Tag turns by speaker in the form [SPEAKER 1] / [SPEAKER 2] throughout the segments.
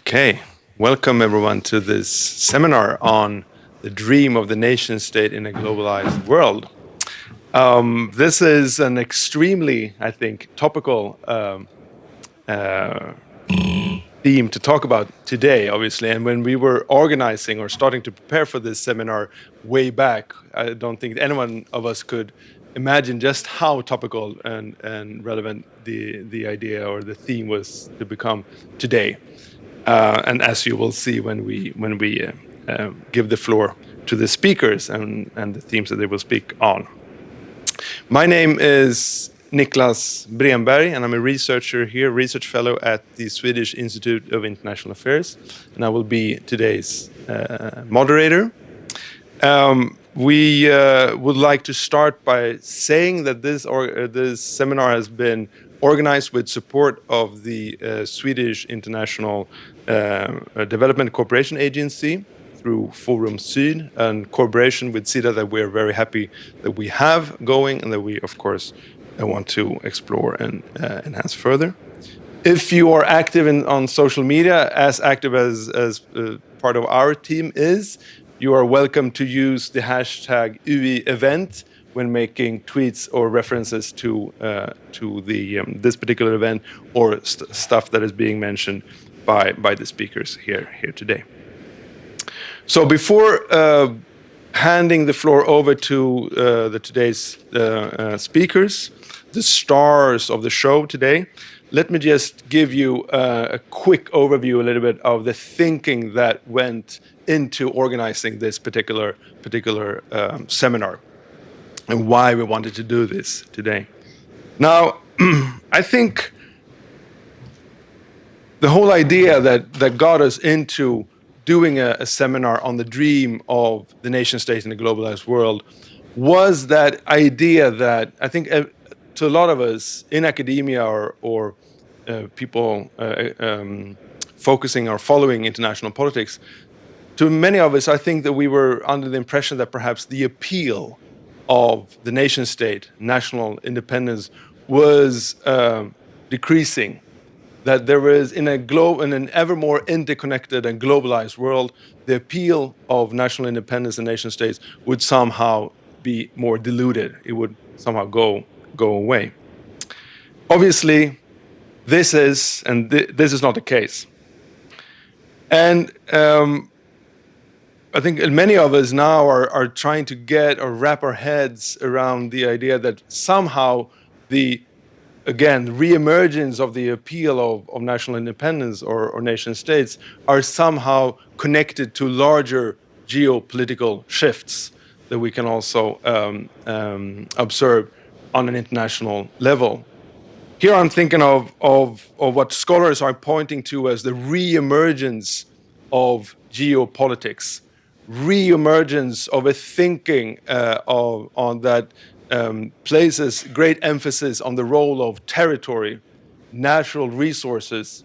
[SPEAKER 1] Okay, welcome everyone to this seminar on the dream of the nation state in a globalized world. This is an extremely, I think, topical theme to talk about today, obviously. And when we were organizing or starting to prepare for this seminar way back, I don't think anyone of us could imagine just how topical and relevant the idea or the theme was to become today. And as you will see when we give the floor to the speakers and the themes that they will speak on. My name is Niklas Bremberg, and I'm a researcher here, research fellow at the Swedish Institute of International Affairs, and I will be today's moderator. We would like to start by saying that this seminar has been organized with support of the Swedish International Development Cooperation Agency through Forum Syd, and cooperation with SIDA that we're very happy that we have going and that we, of course, want to explore and enhance further. If you are active on social media, as active as part of our team is, you are welcome to use the hashtag UI-event when making tweets or references to this particular event or stuff that is being mentioned by the speakers here today. So before handing the floor over to today's speakers, the stars of the show today, let me just give you a quick overview a little bit of the thinking that went into organizing this particular seminar and why we wanted to do this today. Now, I think the whole idea that got us into doing a seminar on the dream of the nation state in a globalized world was that idea that I think to a lot of us in academia or people focusing or following international politics, to many of us, I think that we were under the impression that perhaps the appeal of the nation state, national independence, was decreasing. That there is in an ever more interconnected and globalized world, the appeal of national independence and nation states would somehow be more diluted. It would somehow go away. Obviously, this is not the case. And I think many of us now are trying to get or wrap our heads around the idea that somehow the reemergence of the appeal of national independence or nation states are somehow connected to larger geopolitical shifts that we can also observe on an international level. Here I'm thinking of what scholars are pointing to as the reemergence of geopolitics, reemergence of a thinking on that places great emphasis on the role of territory, natural resources,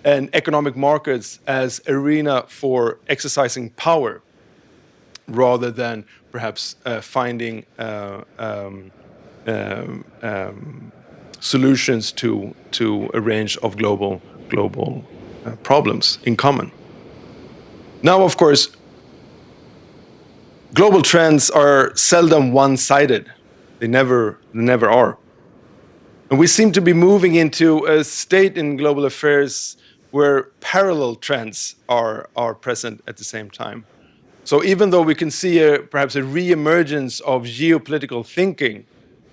[SPEAKER 1] and economic markets as arena for exercising power, rather than perhaps finding solutions to a range of global problems in common. Now, of course, global trends are seldom one-sided. They never are. And we seem to be moving into a state in global affairs where parallel trends are present at the same time. So even though we can see perhaps a reemergence of geopolitical thinking,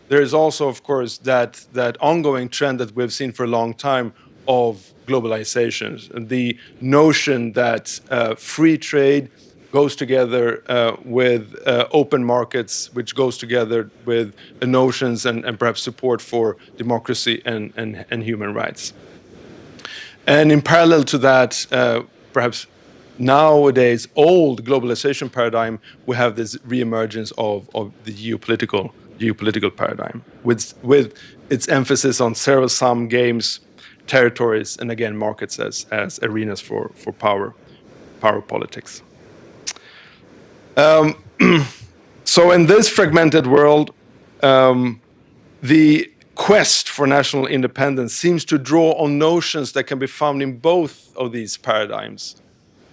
[SPEAKER 1] there is also, of course, that ongoing trend that we've seen for a long time of globalization. The notion that free trade goes together with open markets, which goes together with notions and perhaps support for democracy and human rights. And in parallel to that, perhaps nowadays old globalization paradigm, we have this reemergence of the geopolitical paradigm with its emphasis on zero-sum games, territories, and again markets as arenas for power politics. So in this fragmented world, the quest for national independence seems to draw on notions that can be found in both of these paradigms.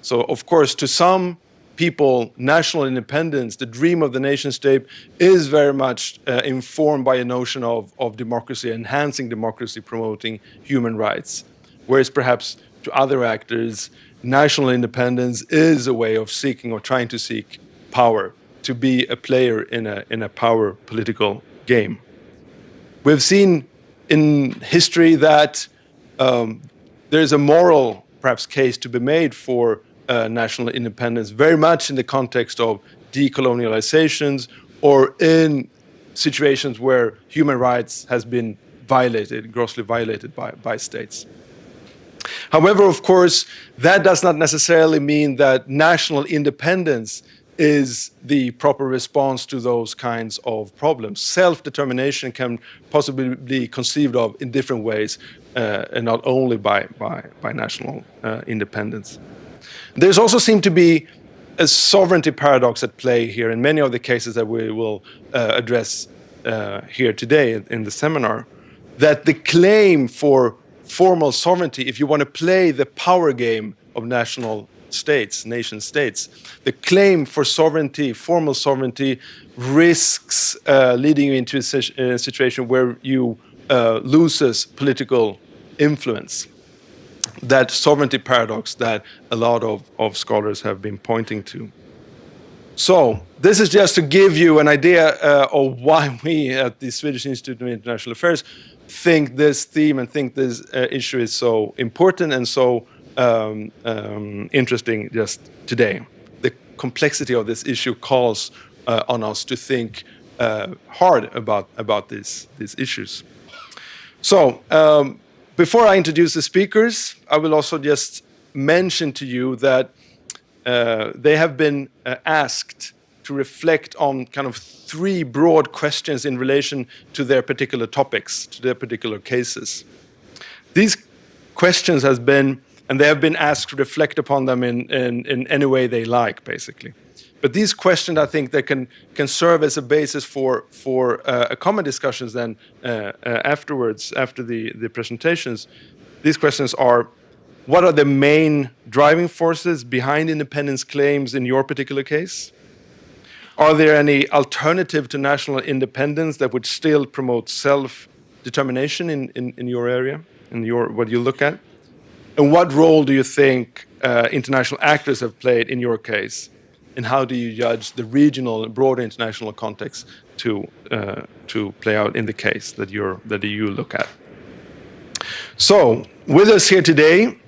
[SPEAKER 1] So, of course, to some people, national independence, the dream of the nation state, is very much informed by a notion of democracy, enhancing democracy, promoting human rights. Whereas perhaps to other actors, national independence is a way of seeking or trying to seek power, to be a player in a power political game. We've seen in history that there's a moral, perhaps, case to be made for national independence, very much in the context of decolonializations or in situations where human rights has been violated, grossly violated by states. However, of course, that does not necessarily mean that national independence is the proper response to those kinds of problems. Self-determination can possibly be conceived of in different ways, and not only by national independence. There's also seemed to be a sovereignty paradox at play here in many of the cases that we will address here today in the seminar, that the claim for formal sovereignty, if you want to play the power game of national states, nation states, the claim for sovereignty, formal sovereignty, risks leading you into a situation where you loses political influence. That sovereignty paradox that a lot of scholars have been pointing to. So this is just to give you an idea of why we at the Swedish Institute of International Affairs think this theme and think this issue is so important and so interesting just today. The complexity of this issue calls on us to think hard about these issues. So before I introduce the speakers, I will also just mention to you that they have been asked to reflect on kind of three broad questions in relation to their particular topics, to their particular cases. These questions have been, and they have been asked to reflect upon them in any way they like, basically. But these questions, I think, that can serve as a basis for a common discussions then afterwards, after the presentations. These questions are: what are the main driving forces behind independence claims in your particular case? Are there any alternative to national independence that would still promote self-determination in your area, in what you look at? And what role do you think international actors have played in your case? And how do you judge the regional and broader international context to play out in the case that you look at? So, with us here today,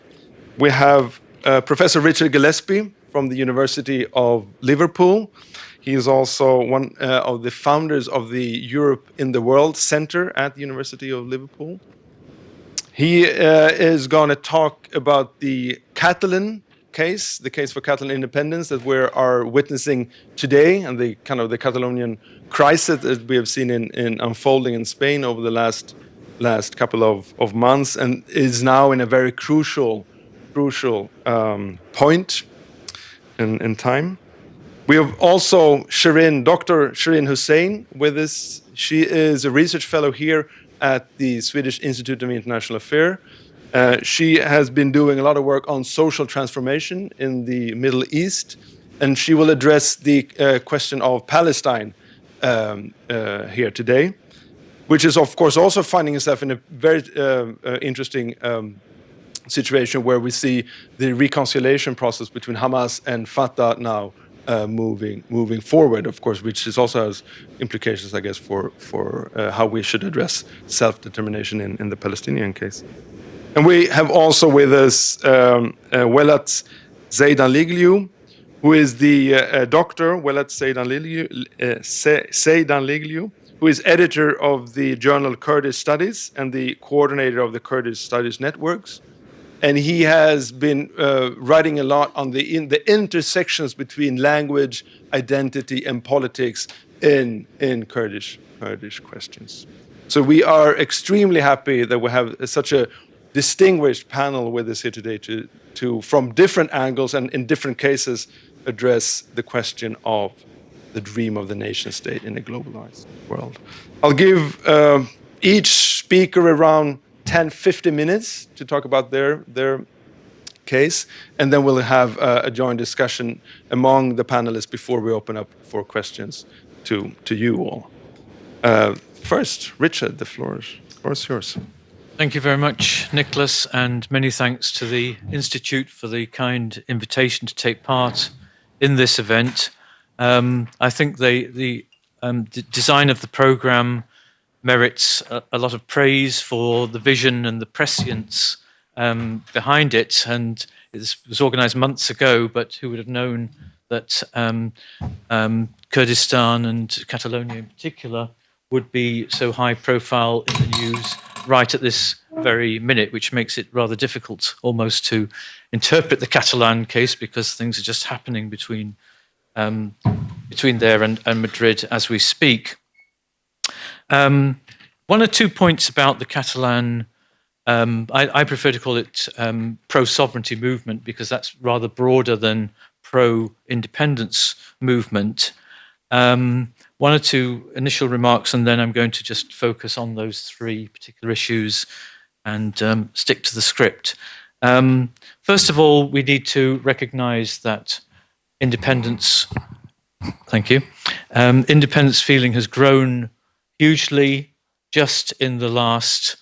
[SPEAKER 1] we have Professor Richard Gillespie from the University of Liverpool. He is also one of the founders of the Europe in the World Center at the University of Liverpool. He is going to talk about the Catalan case, the case for Catalan independence that we are witnessing today, and the kind of the Catalonian crisis that we have seen in unfolding in Spain over the last couple of months, and is now in a very crucial point in time. We have also Dr. Shirin Hussein with us. She is a research fellow here at the Swedish Institute of International Affairs. She has been doing a lot of work on social transformation in the Middle East, and she will address the question of Palestine here today, which is, of course, also finding itself in a very interesting situation where we see the reconciliation process between Hamas and Fatah now moving forward, of course, which also has implications, I guess, for how we should address self-determination in the Palestinian case. And we have also with us Welat Zeidanligliu, who is the Dr. Welat Zeidanligliu, who is editor of the journal Kurdish Studies and the coordinator of the Kurdish Studies networks. And he has been writing a lot on the intersections between language, identity, and politics in Kurdish questions. So we are extremely happy that we have such a distinguished panel with us here today to from different angles and in different cases, address the question of the dream of the nation state in a globalized world. I'll give each speaker around 10-15 minutes to talk about their case, and then we'll have a joint discussion among the panelists before we open up for questions to you all. First, Richard, the floor is yours.
[SPEAKER 2] Thank you very much, Nicholas, and many thanks to the Institute for the kind invitation to take part in this event. I think the design of the programme merits a lot of praise for the vision and the prescience behind it, and it was organised months ago, but who would have known that Kurdistan and Catalonia in particular would be so high profile in the news right at this very minute, which makes it rather difficult almost to interpret the Catalan case, because things are just happening between there and Madrid as we speak. One or two points about the Catalan, I prefer to call it pro-sovereignty movement, because that's rather broader than pro-independence movement. One or two initial remarks, and then I'm going to just focus on those three particular issues and stick to the script. First of all, we need to recognise that independence, thank you, independence feeling has grown hugely just in the last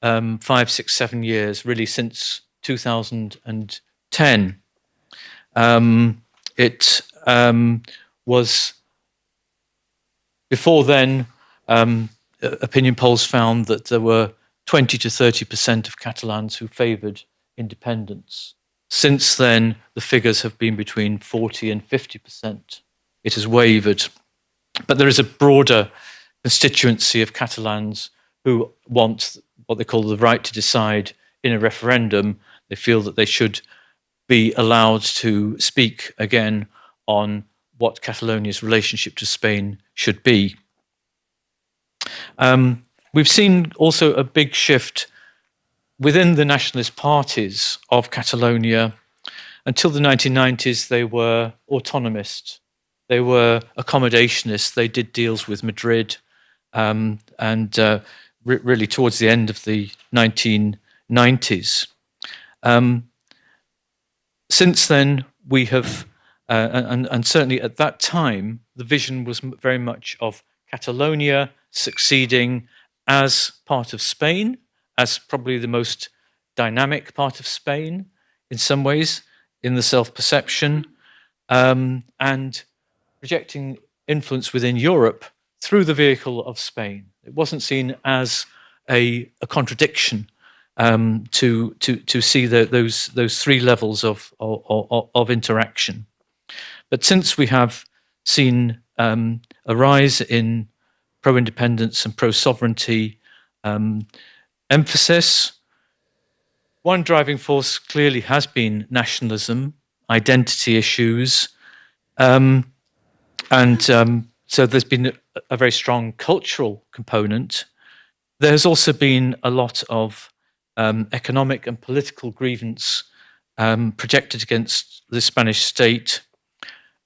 [SPEAKER 2] 5, 6, 7 years, really since 2010. It was, before then, opinion polls found that there were 20 to 30% of Catalans who favoured independence. Since then, the figures have been between 40 and 50%. It has wavered. But there is a broader constituency of Catalans who want what they call the right to decide in a referendum. They feel that they should be allowed to speak again on what Catalonia's relationship to Spain should be. We've seen also a big shift within the nationalist parties of Catalonia. Until the 1990s, they were autonomist. They were accommodationist. They did deals with Madrid, and really towards the end of the 1990s. Since then, we have, and certainly at that time, the vision was very much of Catalonia succeeding as part of Spain, as probably the most dynamic part of Spain in some ways, in the self-perception, and projecting influence within Europe through the vehicle of Spain. It wasn't seen as a contradiction to see those three levels of interaction. But since we have seen a rise in pro-independence and pro-sovereignty emphasis, one driving force clearly has been nationalism, identity issues, so there's been a very strong cultural component. There's also been a lot of economic and political grievance projected against the Spanish state,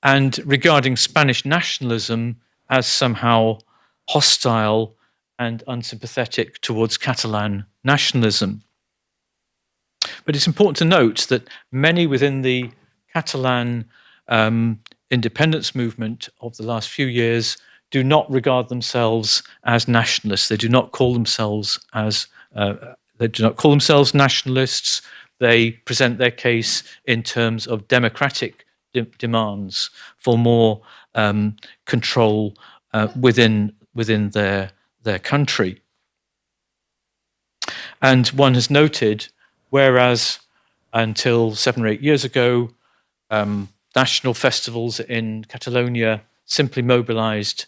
[SPEAKER 2] and regarding Spanish nationalism as somehow hostile and unsympathetic towards Catalan nationalism. But it's important to note that many within the Catalan independence movement of the last few years do not regard themselves as nationalists. They do not call themselves nationalists. They present their case in terms of democratic demands for more control within their country. And one has noted, whereas until 7 or 8 years ago, national festivals in Catalonia simply mobilized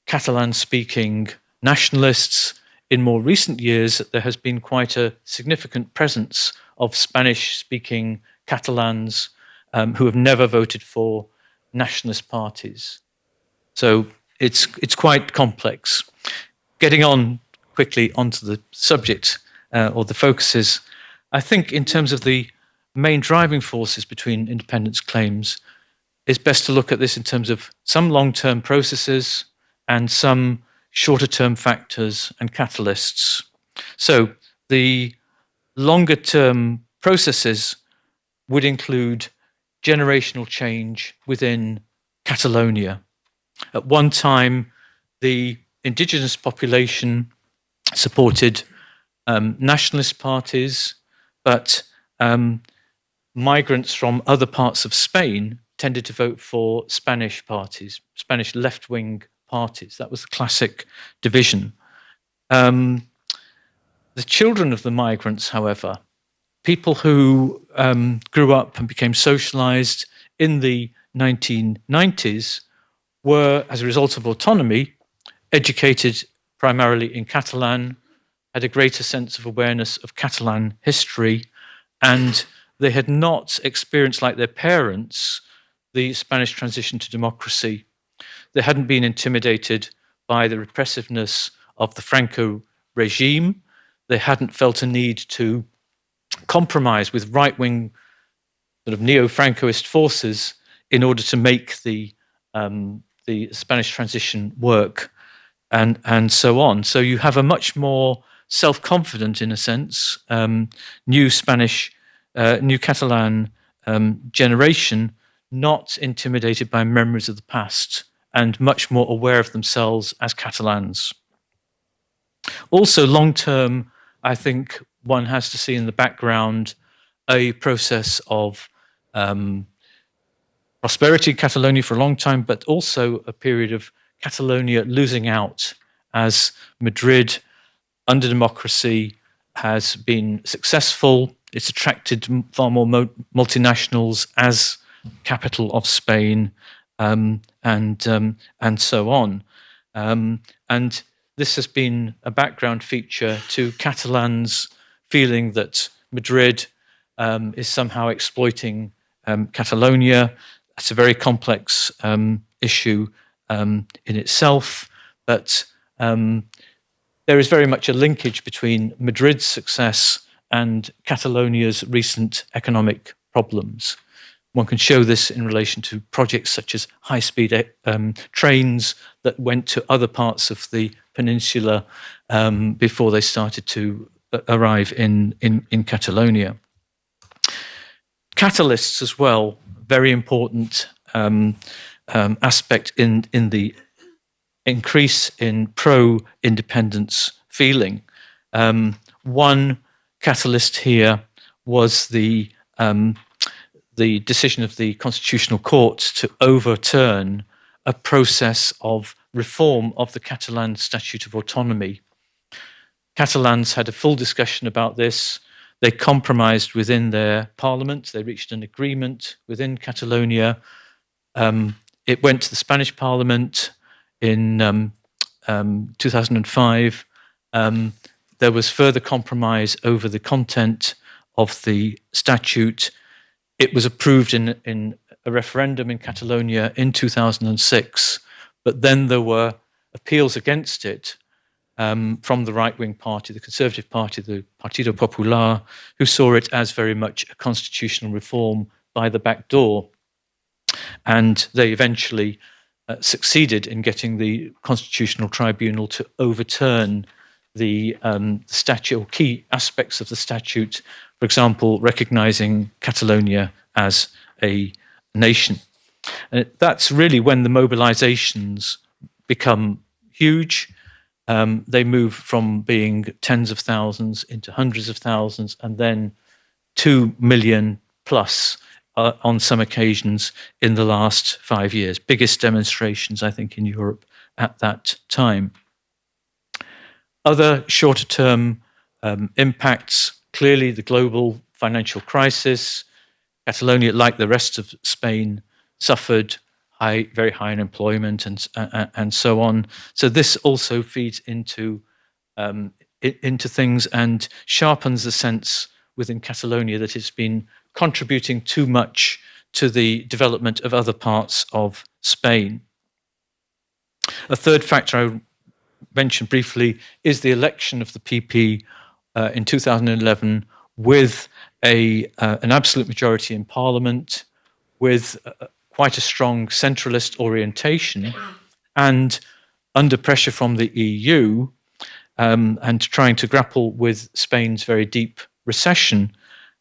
[SPEAKER 2] Catalan-speaking nationalists, in more recent years there has been quite a significant presence of Spanish-speaking Catalans who have never voted for nationalist parties. So it's quite complex. Getting on quickly onto the subject or the focuses, I think in terms of the main driving forces between independence claims, it's best to look at this in terms of some long-term processes and some shorter-term factors, and catalysts. So the longer-term processes would include generational change within Catalonia. At one time, the indigenous population supported nationalist parties, but migrants from other parts of Spain tended to vote for Spanish parties, Spanish left-wing parties. That was the classic division. The children of the migrants, however, people who grew up and became socialized in the 1990s were, as a result of autonomy, educated primarily in Catalan, had a greater sense of awareness of Catalan history, and they had not experienced, like their parents, the Spanish transition to democracy. They hadn't been intimidated by the repressiveness of the Franco regime. They hadn't felt a need to compromise with right-wing sort of neo-Francoist forces in order to make the Spanish transition work, and so on. So you have a much more self-confident, in a sense, new Catalan generation, not intimidated by memories of the past and much more aware of themselves as Catalans. Also, long-term, I think one has to see in the background a process of prosperity in Catalonia for a long time, but also a period of Catalonia losing out as Madrid, under democracy, has been successful. It's attracted far more multinationals as capital of Spain, and so on. And this has been a background feature to Catalans feeling that Madrid is somehow exploiting Catalonia. That's a very complex issue in itself, but there is very much a linkage between Madrid's success and Catalonia's recent economic problems. One can show this in relation to projects such as high-speed trains that went to other parts of the peninsula before they started to arrive in Catalonia. Catalysts as well, very important aspect in the increase in pro-independence feeling. One catalyst here was the decision of the Constitutional Court to overturn a process of reform of the Catalan Statute of Autonomy. Catalans had a full discussion about this. They compromised within their parliament. They reached an agreement within Catalonia. It went to the Spanish parliament in 2005. There was further compromise over the content of the statute. It was approved in a referendum in Catalonia in 2006, but then there were appeals against it from the right-wing party, the Conservative Party, the Partido Popular, who saw it as very much a constitutional reform by the back door. And they eventually succeeded in getting the Constitutional Tribunal to overturn the statute, or key aspects of the statute, for example, recognizing Catalonia as a nation. And that's really when the mobilizations become huge. They move from being tens of thousands into hundreds of thousands, and then 2 million plus on some occasions in the last 5 years. Biggest demonstrations, I think, in Europe at that time. Other shorter-term impacts, clearly the global financial crisis. Catalonia, like the rest of Spain, suffered very high unemployment and so on. So this also feeds into things and sharpens the sense within Catalonia that it's been contributing too much to the development of other parts of Spain. A third factor I mentioned briefly is the election of the PP in 2011 with an absolute majority in Parliament, with quite a strong centralist orientation, and under pressure from the EU and trying to grapple with Spain's very deep recession,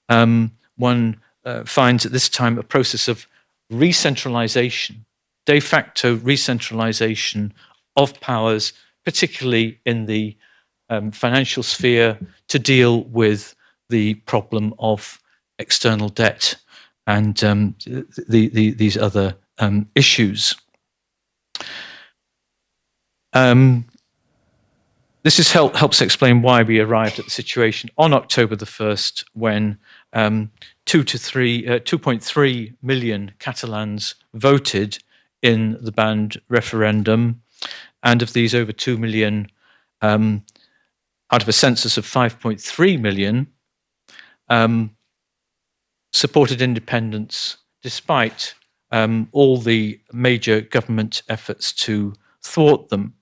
[SPEAKER 2] one finds at this time a process of re-centralization, de facto re-centralization of powers, particularly in the financial sphere, to deal with the problem of external debt and these other issues. This helps explain why we arrived at the situation on October the 1st when 2.3 million Catalans voted in the banned referendum, and of these, over 2 million, out of a census of 5.3 million, supported independence despite all the major government efforts to thwart them.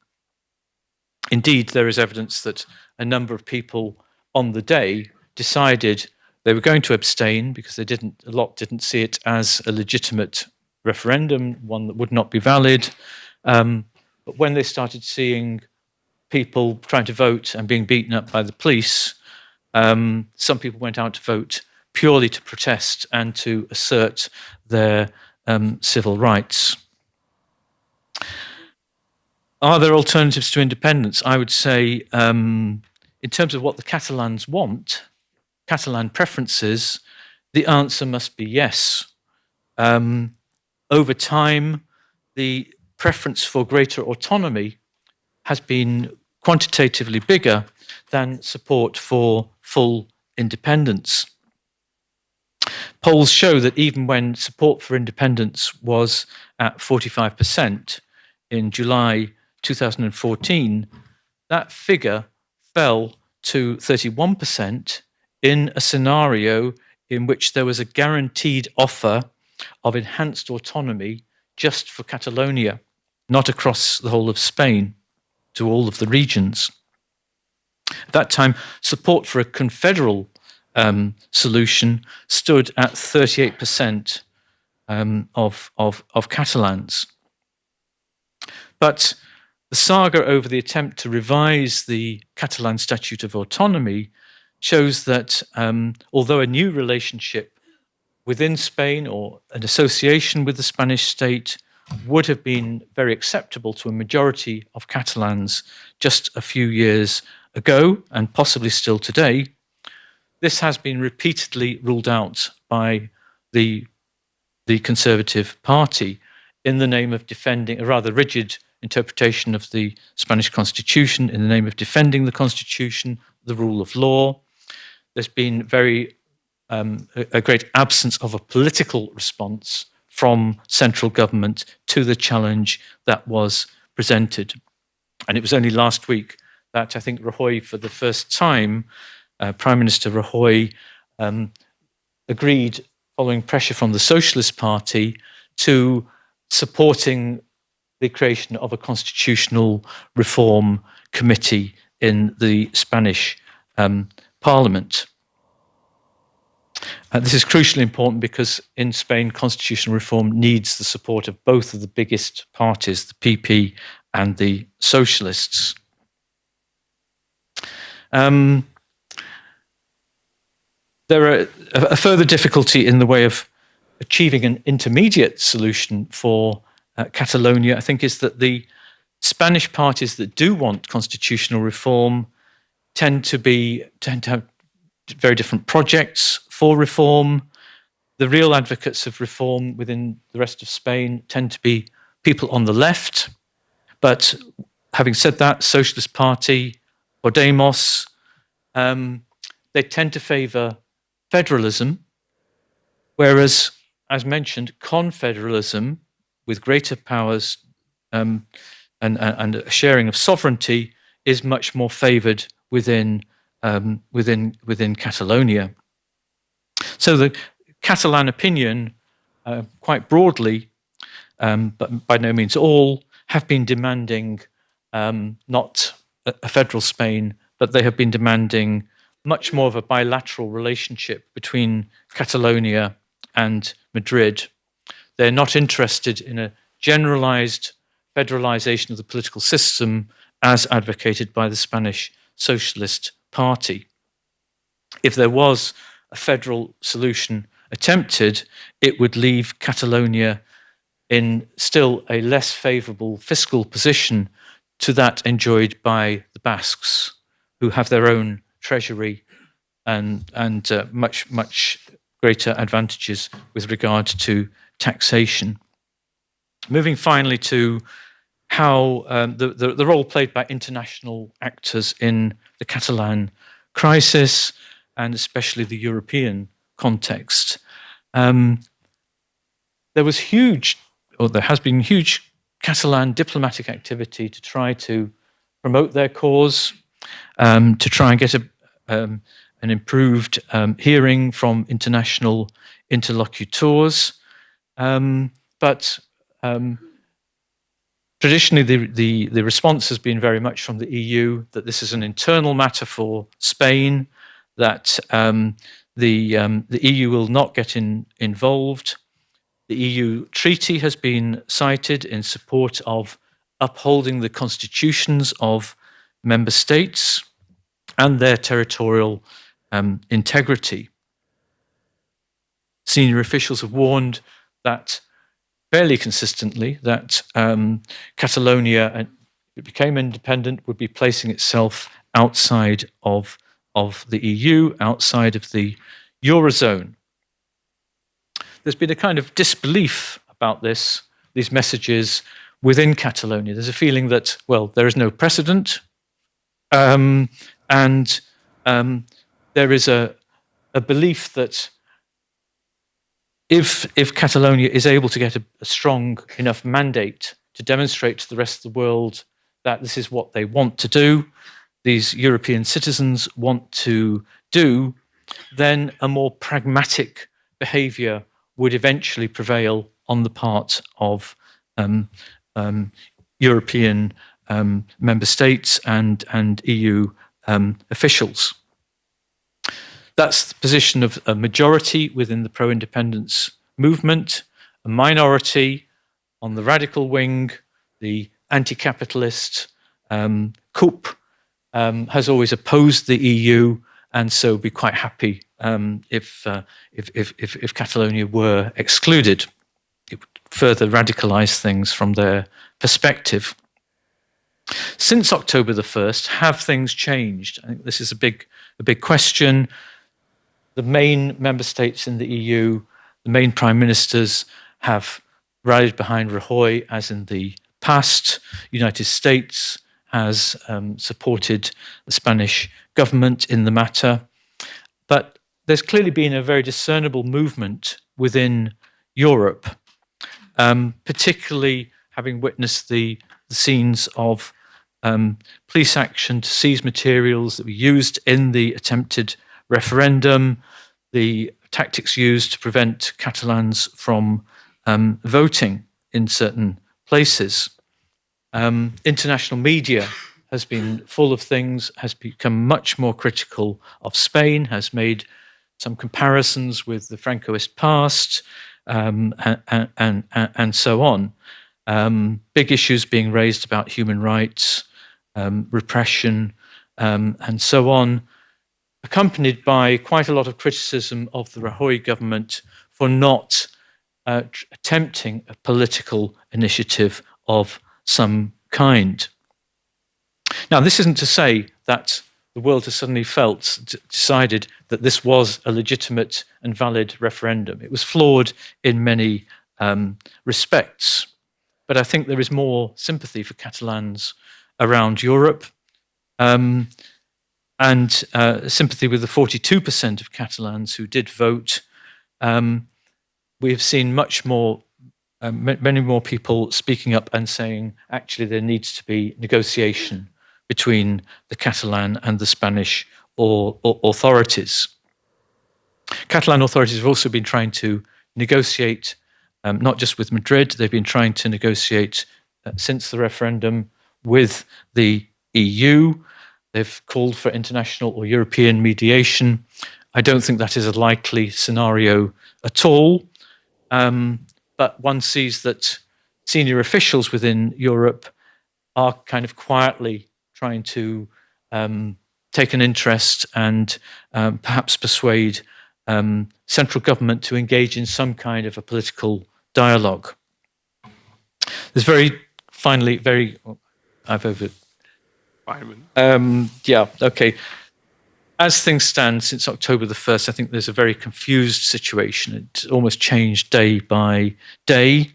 [SPEAKER 2] Indeed, there is evidence that a number of people on the day decided they were going to abstain because a lot didn't see it as a legitimate referendum, one that would not be valid. But when they started seeing people trying to vote and being beaten up by the police, some people went out to vote purely to protest and to assert their civil rights. Are there alternatives to independence? I would say, in terms of what the Catalans want, Catalan preferences, the answer must be yes. Over time, the preference for greater autonomy has been quantitatively bigger than support for full independence. Polls show that even when support for independence was at 45% in July 2014, that figure fell to 31% in a scenario in which there was a guaranteed offer of enhanced autonomy just for Catalonia, not across the whole of Spain, to all of the regions. At that time, support for a confederal solution stood at 38% of Catalans. But the saga over the attempt to revise the Catalan Statute of Autonomy shows that although a new relationship within Spain or an association with the Spanish state would have been very acceptable to a majority of Catalans just a few years ago, and possibly still today, this has been repeatedly ruled out by the Conservative Party in the name of defending a rather rigid interpretation of the Spanish Constitution, in the name of defending the Constitution, the rule of law. There's been a great absence of a political response from central government to the challenge that was presented. And it was only last week that I think Rajoy, for the first time, Prime Minister Rajoy, agreed, following pressure from the Socialist Party, to supporting the creation of a constitutional reform committee in the Spanish Parliament. This is crucially important because in Spain, constitutional reform needs the support of both of the biggest parties, the PP and the Socialists. There are a further difficulty in the way of achieving an intermediate solution for Catalonia, I think, is that the Spanish parties that do want constitutional reform tend to have very different projects for reform. The real advocates of reform within the rest of Spain tend to be people on the left. But having said that, Socialist Party, Podemos, they tend to favour federalism, whereas, as mentioned, confederalism, with greater powers and a sharing of sovereignty, is much more favoured within Catalonia. So the Catalan opinion, quite broadly, but by no means all, have been demanding not a federal Spain, but they have been demanding much more of a bilateral relationship between Catalonia and Madrid. They're not interested in a generalized federalization of the political system as advocated by the Spanish Socialist Party. If there was a federal solution attempted, it would leave Catalonia in still a less favorable fiscal position to that enjoyed by the Basques, who have their own treasury and much greater advantages with regard to taxation. Moving finally to how the role played by international actors in the Catalan crisis, and especially the European context. There has been huge Catalan diplomatic activity to try to promote their cause, to try and get an improved hearing from international interlocutors. But traditionally, the response has been very much from the EU that this is an internal matter for Spain, that the EU will not get involved. The EU treaty has been cited in support of upholding the constitutions of member states and their territorial integrity. Senior officials have warned that fairly consistently that Catalonia, if it became independent, would be placing itself outside of the EU, outside of the Eurozone. There's been a kind of disbelief about these messages within Catalonia. There's a feeling that, well, there is no precedent, and there is a belief that if Catalonia is able to get a strong enough mandate to demonstrate to the rest of the world that this is what they want to do, these European citizens want to do, then a more pragmatic behavior would eventually prevail on the part of European member states and EU officials. That's the position of a majority within the pro-independence movement, a minority on the radical wing, the anti-capitalist CUP has always opposed the EU, and so be quite happy if Catalonia were excluded. It would further radicalize things from their perspective. Since October the 1st, have things changed? I think this is a big question. The main member states in the EU, the main prime ministers have rallied behind Rajoy as in the past. United States has supported the Spanish government in the matter. But there's clearly been a very discernible movement within Europe, particularly having witnessed the scenes of police action to seize materials that were used in the attempted referendum, the tactics used to prevent Catalans from voting in certain places. International media has been full of things, has become much more critical of Spain, has made some comparisons with the Francoist past, and so on. Big issues being raised about human rights, repression, and so on, accompanied by quite a lot of criticism of the Rajoy government for not attempting a political initiative of some kind. Now, this isn't to say that the world has suddenly decided that this was a legitimate and valid referendum. It was flawed in many respects, but I think there is more sympathy for Catalans around Europe, and sympathy with the 42% of Catalans who did vote. We have seen many more people speaking up and saying, actually, there needs to be negotiation between the Catalan and the Spanish authorities. Catalan authorities have also been trying to negotiate, not just with Madrid, they've been trying to negotiate since the referendum with the EU. They've called for international or European mediation. I don't think that is a likely scenario at all. But one sees that senior officials within Europe are kind of quietly trying to take an interest and perhaps persuade central government to engage in some kind of a political dialogue. There's I've over. Yeah, okay. As things stand, since October the 1st, I think there's a very confused situation. It's almost changed day by day.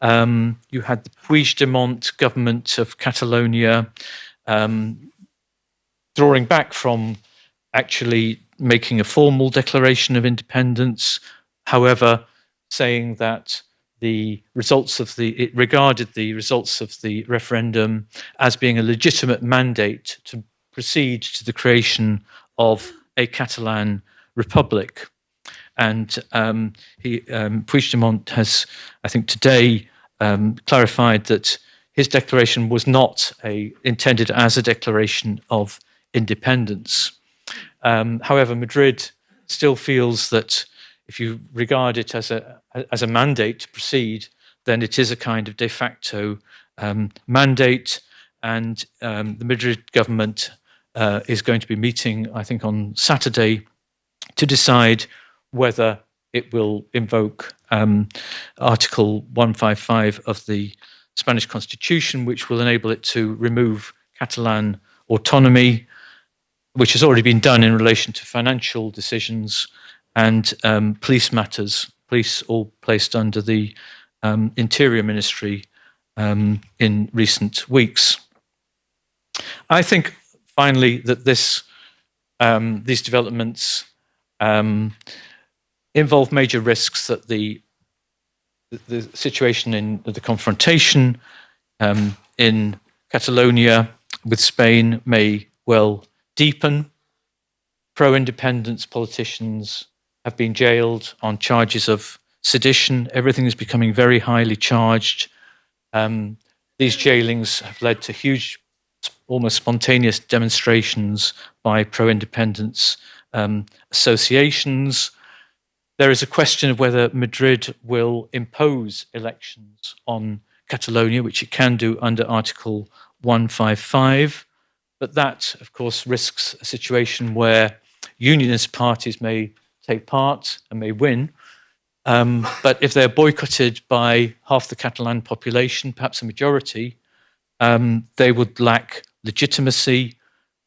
[SPEAKER 2] You had the Puigdemont government of Catalonia drawing back from actually making a formal declaration of independence, however, saying that it regarded the results of the referendum as being a legitimate mandate to proceed to the creation of a Catalan republic. And Puigdemont has, I think today, clarified that his declaration was not intended as a declaration of independence. However, Madrid still feels that if you regard it as a mandate to proceed, then it is a kind of de facto mandate, and the Madrid government is going to be meeting, I think, on Saturday to decide whether it will invoke Article 155 of the Spanish Constitution, which will enable it to remove Catalan autonomy, which has already been done in relation to financial decisions and police matters, police all placed under the Interior Ministry in recent weeks. I think, finally, that these developments involve major risks, that the situation in the confrontation in Catalonia with Spain may well deepen. Pro-independence politicians have been jailed on charges of sedition. Everything is becoming very highly charged. These jailings have led to huge, almost spontaneous demonstrations by pro-independence associations. There is a question of whether Madrid will impose elections on Catalonia, which it can do under Article 155. But that, of course, risks a situation where unionist parties may take part and may win. But if they're boycotted by half the Catalan population, perhaps a majority, they would lack legitimacy.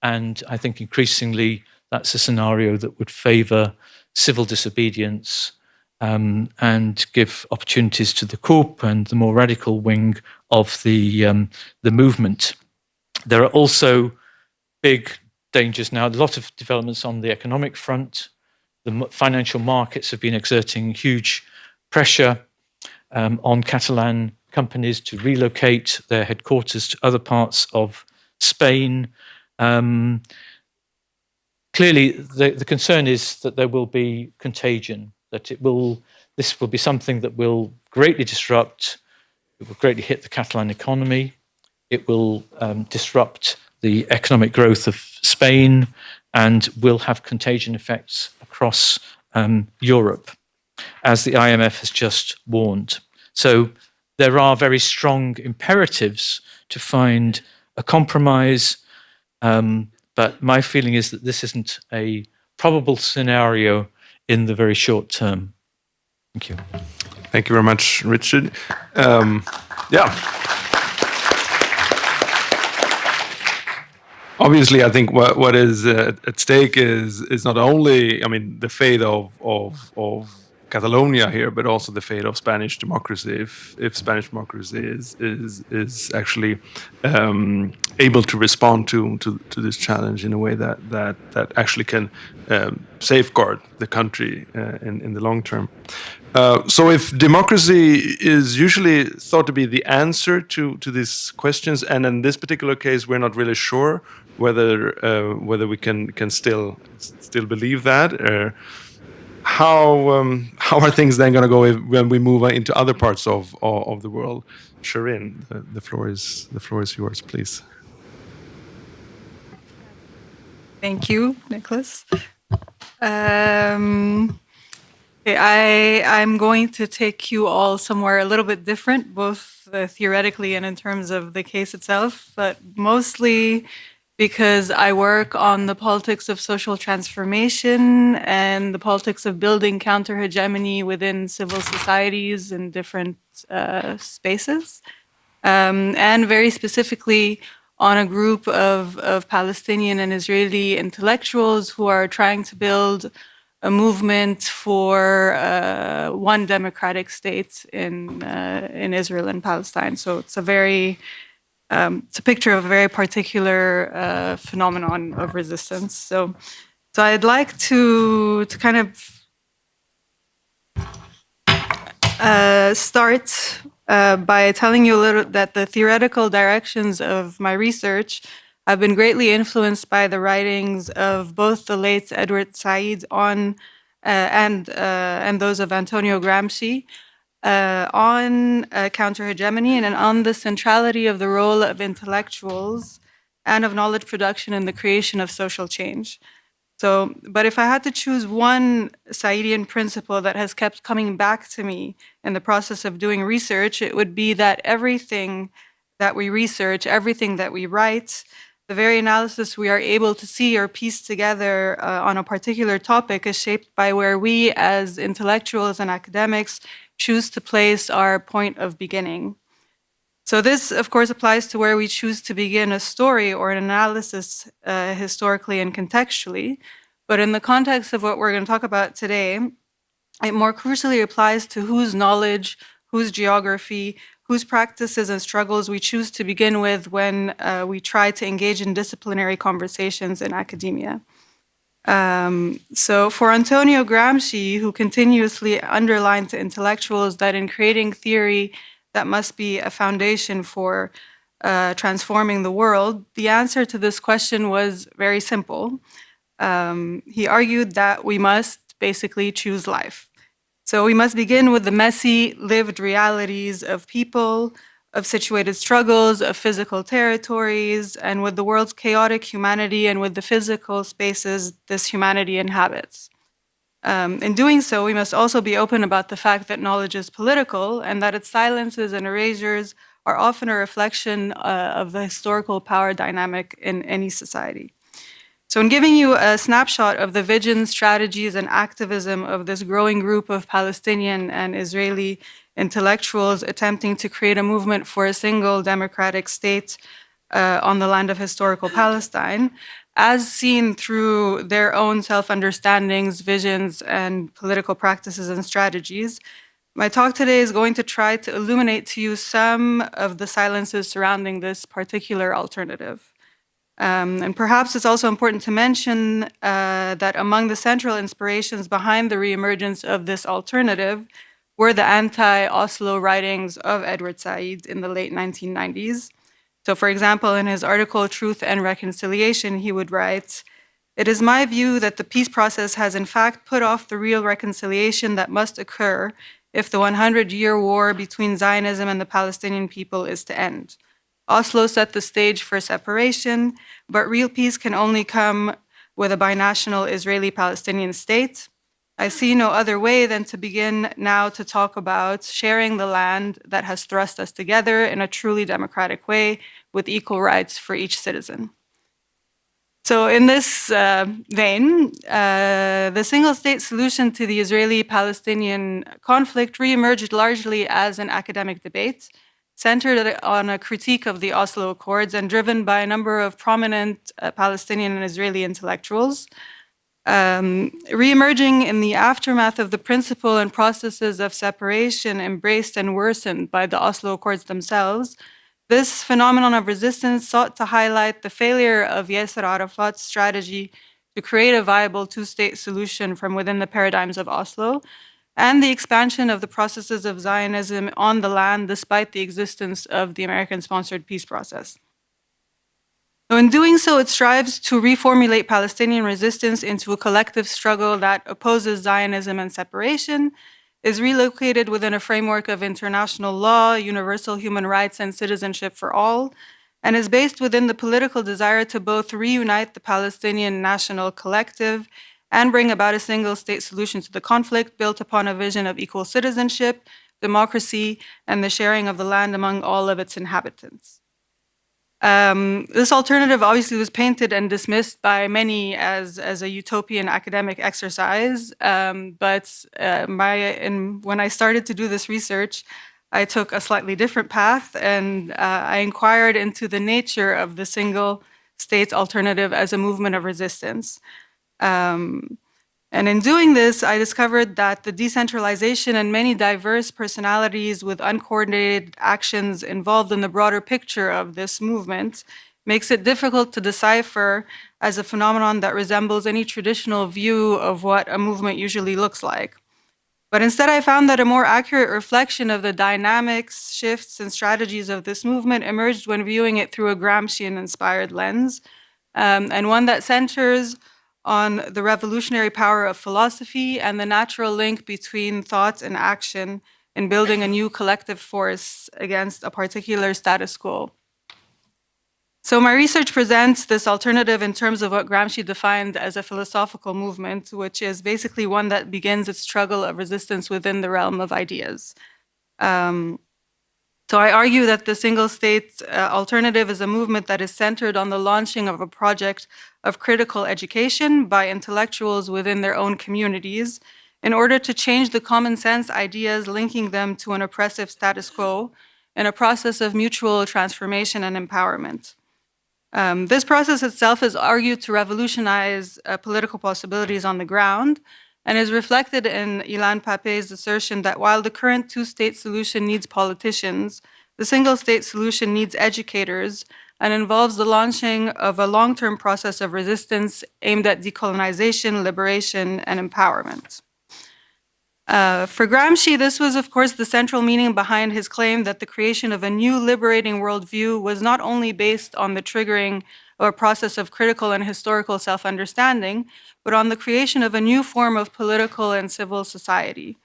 [SPEAKER 2] And I think increasingly that's a scenario that would favour civil disobedience and give opportunities to the CUP and the more radical wing of the movement. There are also big dangers now. A lot of developments on the economic front. The financial markets have been exerting huge pressure on Catalan companies to relocate their headquarters to other parts of Spain. Clearly, the concern is that there will be contagion, that this will be something that will greatly disrupt, it will greatly hit the Catalan economy, it will disrupt the economic growth of Spain, and will have contagion effects across Europe, as the IMF has just warned. So there are very strong imperatives to find a compromise, but my feeling is that this isn't a probable scenario in the very short term. Thank you.
[SPEAKER 1] Thank you very much, Richard. Obviously, I think what is at stake is not only, the fate of Catalonia here, but also the fate of Spanish democracy. If Spanish democracy is actually able to respond to this challenge in a way that actually can safeguard the country in the long term. So if democracy is usually thought to be the answer to these questions, and in this particular case, we're not really sure whether we can still believe that. How are things then going to go when we move into other parts of the world? Shireen, the floor is yours, please.
[SPEAKER 3] Thank you, Nicholas. I'm going to take you all somewhere a little bit different, both theoretically and in terms of the case itself, but mostly because I work on the politics of social transformation and the politics of building counter-hegemony within civil societies in different spaces. And very specifically on a group of Palestinian and Israeli intellectuals who are trying to build a movement for one democratic state in Israel and Palestine. So it's a picture of a very particular phenomenon of resistance. So I'd like to kind of start by telling you a little that the theoretical directions of my research have been greatly influenced by the writings of both the late Edward Said and those of Antonio Gramsci on counter-hegemony and on the centrality of the role of intellectuals and of knowledge production in the creation of social change. So, but if I had to choose one Saidian principle that has kept coming back to me in the process of doing research, it would be that everything that we research, everything that we write, the very analysis we are able to see or piece together on a particular topic is shaped by where we as intellectuals and academics choose to place our point of beginning. So this, of course, applies to where we choose to begin a story or an analysis historically and contextually. But in the context of what we're going to talk about today, it more crucially applies to whose knowledge, whose geography, whose practices and struggles we choose to begin with when we try to engage in disciplinary conversations in academia. So for Antonio Gramsci, who continuously underlined to intellectuals that in creating theory that must be a foundation for transforming the world, the answer to this question was very simple. He argued that we must basically choose life. So we must begin with the messy, lived realities of people, of situated struggles, of physical territories, and with the world's chaotic humanity and with the physical spaces this humanity inhabits. In doing so, we must also be open about the fact that knowledge is political and that its silences and erasures are often a reflection of the historical power dynamic in any society. So in giving you a snapshot of the vision, strategies, and activism of this growing group of Palestinian and Israeli intellectuals attempting to create a movement for a single democratic state on the land of historical Palestine, as seen through their own self-understandings, visions, and political practices and strategies, my talk today is going to try to illuminate to you some of the silences surrounding this particular alternative. And perhaps it's also important to mention that among the central inspirations behind the reemergence of this alternative were the anti-Oslo writings of Edward Said in the late 1990s. So for example, in his article, Truth and Reconciliation, he would write, "It is my view that the peace process has in fact put off the real reconciliation that must occur if the 100-year war between Zionism and the Palestinian people is to end. Oslo set the stage for separation, but real peace can only come with a binational Israeli-Palestinian state. I see no other way than to begin now to talk about sharing the land that has thrust us together in a truly democratic way with equal rights for each citizen." So in this vein, the single-state solution to the Israeli-Palestinian conflict reemerged largely as an academic debate, centered on a critique of the Oslo Accords and driven by a number of prominent Palestinian and Israeli intellectuals. Re-emerging in the aftermath of the principle and processes of separation embraced and worsened by the Oslo Accords themselves, this phenomenon of resistance sought to highlight the failure of Yasser Arafat's strategy to create a viable two-state solution from within the paradigms of Oslo, and the expansion of the processes of Zionism on the land despite the existence of the American-sponsored peace process. So in doing so, it strives to reformulate Palestinian resistance into a collective struggle that opposes Zionism and separation, is relocated within a framework of international law, universal human rights, and citizenship for all, and is based within the political desire to both reunite the Palestinian national collective and bring about a single-state solution to the conflict built upon a vision of equal citizenship, democracy, and the sharing of the land among all of its inhabitants. This alternative obviously was painted and dismissed by many as a utopian academic exercise, but when I started to do this research, I took a slightly different path, and I inquired into the nature of the single-state alternative as a movement of resistance. And in doing this, I discovered that the decentralization and many diverse personalities with uncoordinated actions involved in the broader picture of this movement makes it difficult to decipher as a phenomenon that resembles any traditional view of what a movement usually looks like. But instead, I found that a more accurate reflection of the dynamics, shifts, and strategies of this movement emerged when viewing it through a Gramscian-inspired lens, and one that centers on the revolutionary power of philosophy and the natural link between thought and action in building a new collective force against a particular status quo. So my research presents this alternative in terms of what Gramsci defined as a philosophical movement, which is basically one that begins its struggle of resistance within the realm of ideas. So I argue that the single-state alternative is a movement that is centered on the launching of a project of critical education by intellectuals within their own communities in order to change the common sense ideas linking them to an oppressive status quo in a process of mutual transformation and empowerment. This process itself is argued to revolutionize political possibilities on the ground and is reflected in Ilan Pape's assertion that while the current two-state solution needs politicians, the single-state solution needs educators and involves the launching of a long-term process of resistance aimed at decolonization, liberation, and empowerment. For Gramsci, this was, of course, the central meaning behind his claim that the creation of a new liberating worldview was not only based on the triggering of a process of critical and historical self-understanding, but on the creation of a new form of political and civil society.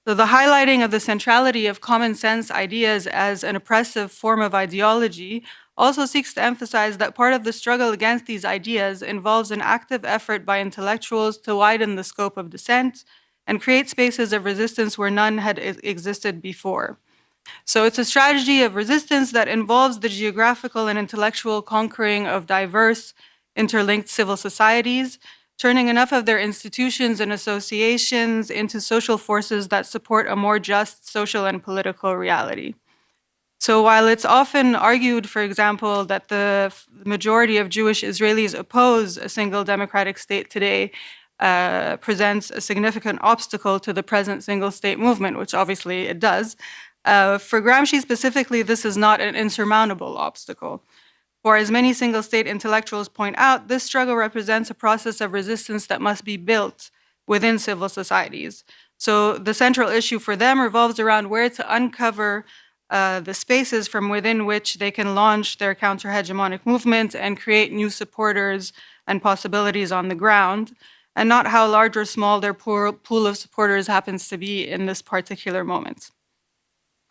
[SPEAKER 3] So the highlighting of the centrality of common sense ideas as an oppressive form of ideology also seeks to emphasize that part of the struggle against these ideas involves an active effort by intellectuals to widen the scope of dissent and create spaces of resistance where none had existed before. So it's a strategy of resistance that involves the geographical and intellectual conquering of diverse, interlinked civil societies, turning enough of their institutions and associations into social forces that support a more just social and political reality. So while it's often argued, for example, that the majority of Jewish Israelis oppose a single democratic state today, presents a significant obstacle to the present single-state movement, which obviously it does. For Gramsci specifically, this is not an insurmountable obstacle. For as many single-state intellectuals point out, this struggle represents a process of resistance that must be built within civil societies. So the central issue for them revolves around where to uncover the spaces from within which they can launch their counter-hegemonic movement and create new supporters and possibilities on the ground, and not how large or small their pool of supporters happens to be in this particular moment.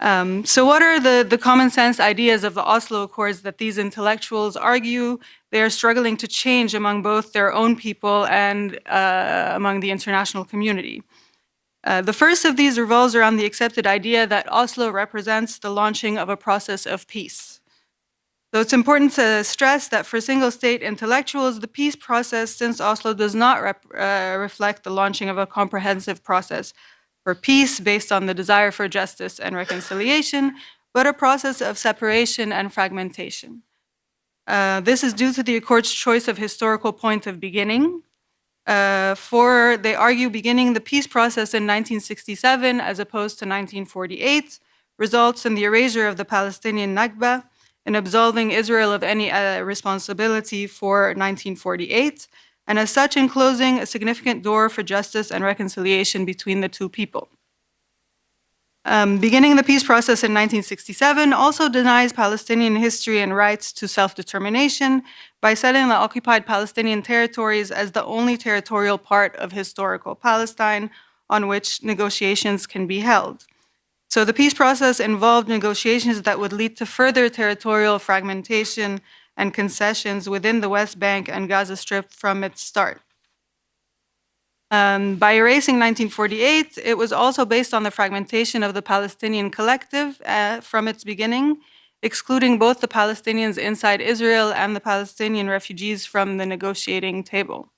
[SPEAKER 3] So what are the common sense ideas of the Oslo Accords that these intellectuals argue they are struggling to change among both their own people and among the international community? The first of these revolves around the accepted idea that Oslo represents the launching of a process of peace. So it's important to stress that for single-state intellectuals, the peace process since Oslo does not reflect the launching of a comprehensive process for peace based on the desire for justice and reconciliation, but a process of separation and fragmentation. This is due to the Accord's choice of historical point of beginning. They argue beginning the peace process in 1967 as opposed to 1948 results in the erasure of the Palestinian Nakba and absolving Israel of any responsibility for 1948, and as such in closing a significant door for justice and reconciliation between the two people. Beginning the peace process in 1967 also denies Palestinian history and rights to self-determination by setting the occupied Palestinian territories as the only territorial part of historical Palestine on which negotiations can be held. So the peace process involved negotiations that would lead to further territorial fragmentation and concessions within the West Bank and Gaza Strip from its start. By erasing 1948, it was also based on the fragmentation of the Palestinian collective from its beginning, excluding both the Palestinians inside Israel and the Palestinian refugees from the negotiating table.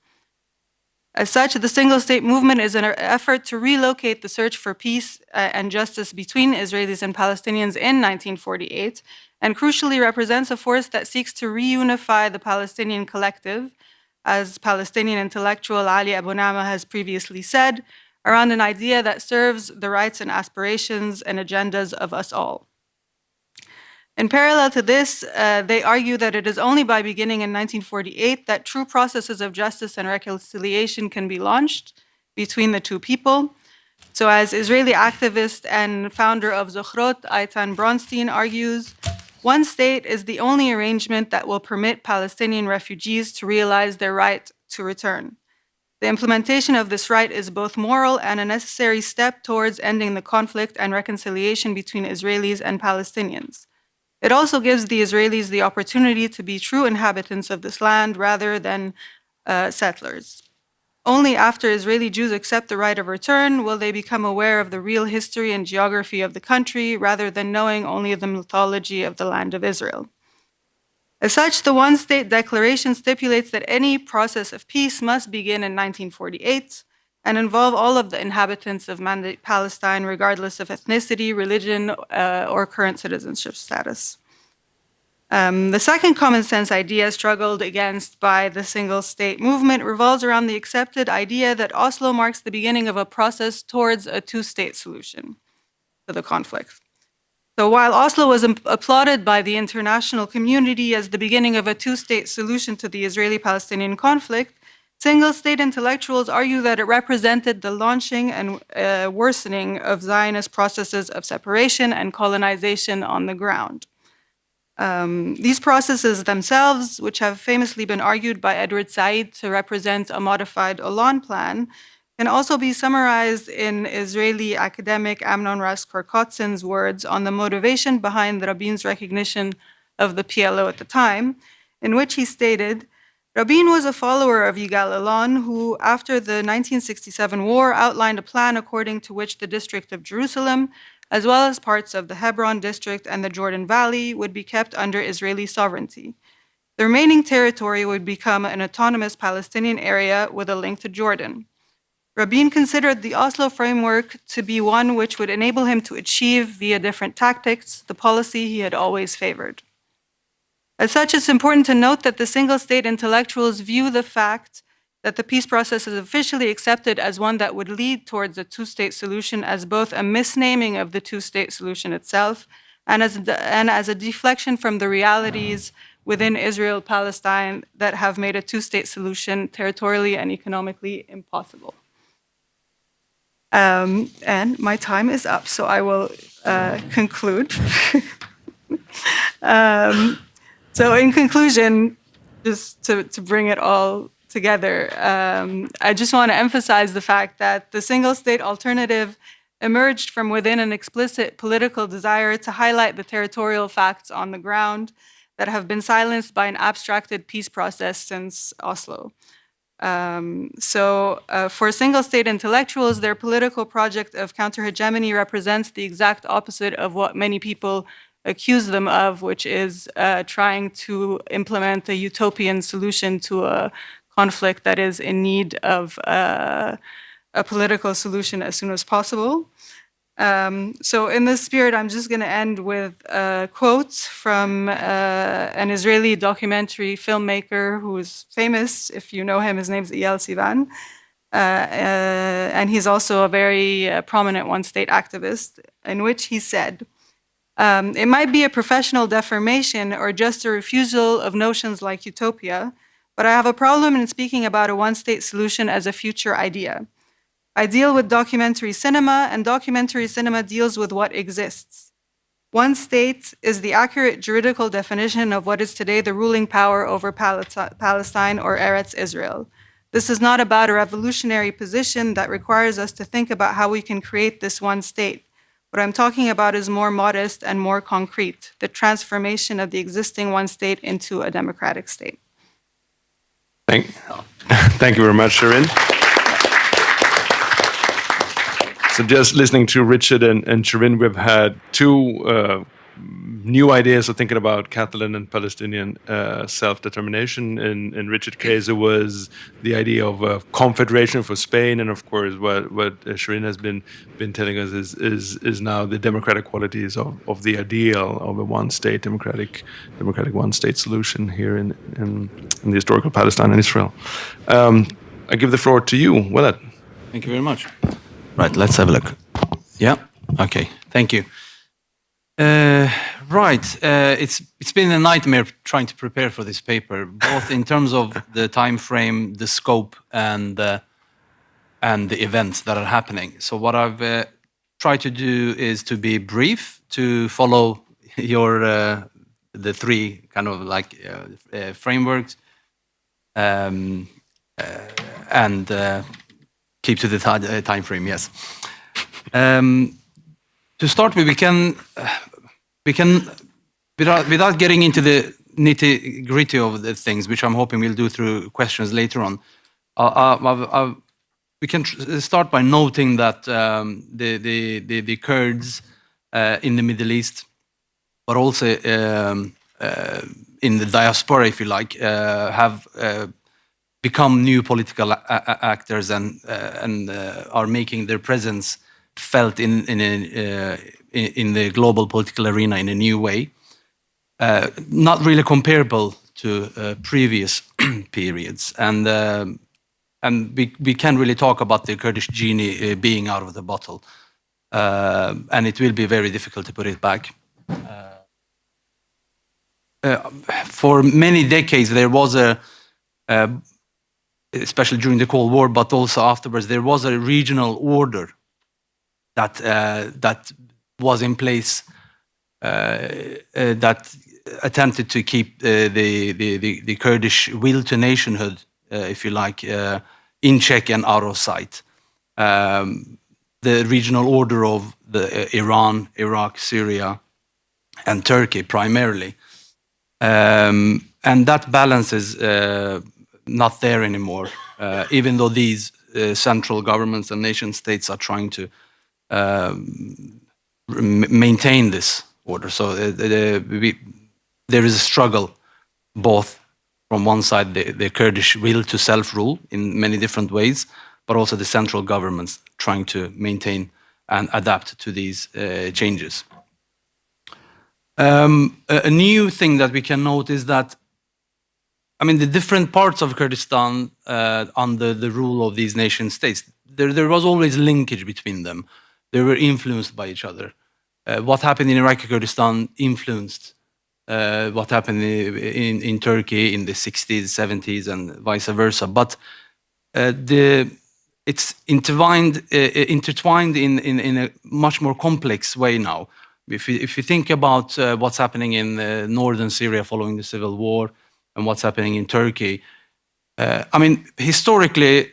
[SPEAKER 3] As such, the single state movement is an effort to relocate the search for peace and justice between Israelis and Palestinians in 1948, and crucially represents a force that seeks to reunify the Palestinian collective, as Palestinian intellectual Ali Abu Nama has previously said, around an idea that serves the rights and aspirations and agendas of us all. In parallel to this, they argue that it is only by beginning in 1948 that true processes of justice and reconciliation can be launched between the two people. So as Israeli activist and founder of Zochrot, Eitan Bronstein argues, one state is the only arrangement that will permit Palestinian refugees to realize their right to return. The implementation of this right is both moral and a necessary step towards ending the conflict and reconciliation between Israelis and Palestinians. It also gives the Israelis the opportunity to be true inhabitants of this land rather than settlers. Only after Israeli Jews accept the right of return will they become aware of the real history and geography of the country rather than knowing only the mythology of the land of Israel. As such, the one-state declaration stipulates that any process of peace must begin in 1948 and involve all of the inhabitants of Mandate Palestine, regardless of ethnicity, religion, or current citizenship status. The second common sense idea struggled against by the single state movement revolves around the accepted idea that Oslo marks the beginning of a process towards a two-state solution to the conflict. So while Oslo was applauded by the international community as the beginning of a two-state solution to the Israeli-Palestinian conflict, single-state intellectuals argue that it represented the launching and worsening of Zionist processes of separation and colonization on the ground. These processes themselves, which have famously been argued by Edward Said to represent a modified Hollande plan, can also be summarized in Israeli academic Amnon Ras-Korkotzin's words on the motivation behind Rabin's recognition of the PLO at the time, in which he stated, Rabin was a follower of Yigal Allon, who, after the 1967 war, outlined a plan according to which the District of Jerusalem, as well as parts of the Hebron district and the Jordan Valley, would be kept under Israeli sovereignty. The remaining territory would become an autonomous Palestinian area with a link to Jordan. Rabin considered the Oslo framework to be one which would enable him to achieve, via different tactics, the policy he had always favored. As such, it's important to note that the single-state intellectuals view the fact that the peace process is officially accepted as one that would lead towards a two-state solution as both a misnaming of the two-state solution itself and as a deflection from the realities within Israel-Palestine that have made a two-state solution territorially and economically impossible. And my time is up, so I will conclude. So in conclusion, just to bring it all together, I just want to emphasize the fact that the single-state alternative emerged from within an explicit political desire to highlight the territorial facts on the ground that have been silenced by an abstracted peace process since Oslo. For single-state intellectuals, their political project of counter-hegemony represents the exact opposite of what many people accuse them of, which is trying to implement a utopian solution to a conflict that is in need of a political solution as soon as possible. So in this spirit, I'm just going to end with quotes from an Israeli documentary filmmaker who is famous. If you know him, his name is Eyal Sivan. And he's also a very prominent one-state activist, in which he said, it might be a professional deformation or just a refusal of notions like utopia, but I have a problem in speaking about a one-state solution as a future idea. I deal with documentary cinema, and documentary cinema deals with what exists. One state is the accurate juridical definition of what is today the ruling power over Palestine or Eretz Israel. This is not about a revolutionary position that requires us to think about how we can create this one state. What I'm talking about is more modest and more concrete, the transformation of the existing one state into a democratic state.
[SPEAKER 1] Thank you very much, Shirin. So just listening to Richard and Shirin, we've had two new ideas of thinking about Catalan and Palestinian self-determination. In Richard's case, it was the idea of a confederation for Spain, and of course, what Shirin has been telling us is now the democratic qualities of the ideal of a one-state democratic one-state solution here in the historical Palestine and Israel. I give the floor to you, Willett.
[SPEAKER 4] Thank you very much. Right, let's have a look. Yeah, okay, thank you. It's been a nightmare trying to prepare for this paper, both in terms of the time frame, the scope, and the events that are happening. So what I've tried to do is to be brief, to follow your the three kind of like frameworks, and keep to the time frame. Yes. To start with, we can without getting into the nitty-gritty of the things, which I'm hoping we'll do through questions later on. We can start by noting that the Kurds in the Middle East, but also in the diaspora, if you like, have become new political actors and are making their presence felt in the global political arena in a new way, not really comparable to previous periods, and we can't really talk about the Kurdish genie being out of the bottle, and it will be very difficult to put it back. For many decades, there was especially during the Cold War, but also afterwards, there was a regional order that was in place that attempted to keep the Kurdish will to nationhood, if you like, in check and out of sight. The regional order of Iran, Iraq, Syria, and Turkey primarily. And that balance is not there anymore, even though these central governments and nation states are trying to maintain this order. So there is a struggle, both from one side, the Kurdish will to self-rule in many different ways, but also the central governments trying to maintain and adapt to these changes. A new thing that we can note is that, I mean, the different parts of Kurdistan under the rule of these nation states, there was always linkage between them. They were influenced by each other. What happened in Iraqi-Kurdistan influenced what happened in Turkey in the 60s, 70s, and vice versa. But it's intertwined in a much more complex way now. If you think about what's happening in northern Syria following the civil war and what's happening in Turkey, I mean, historically,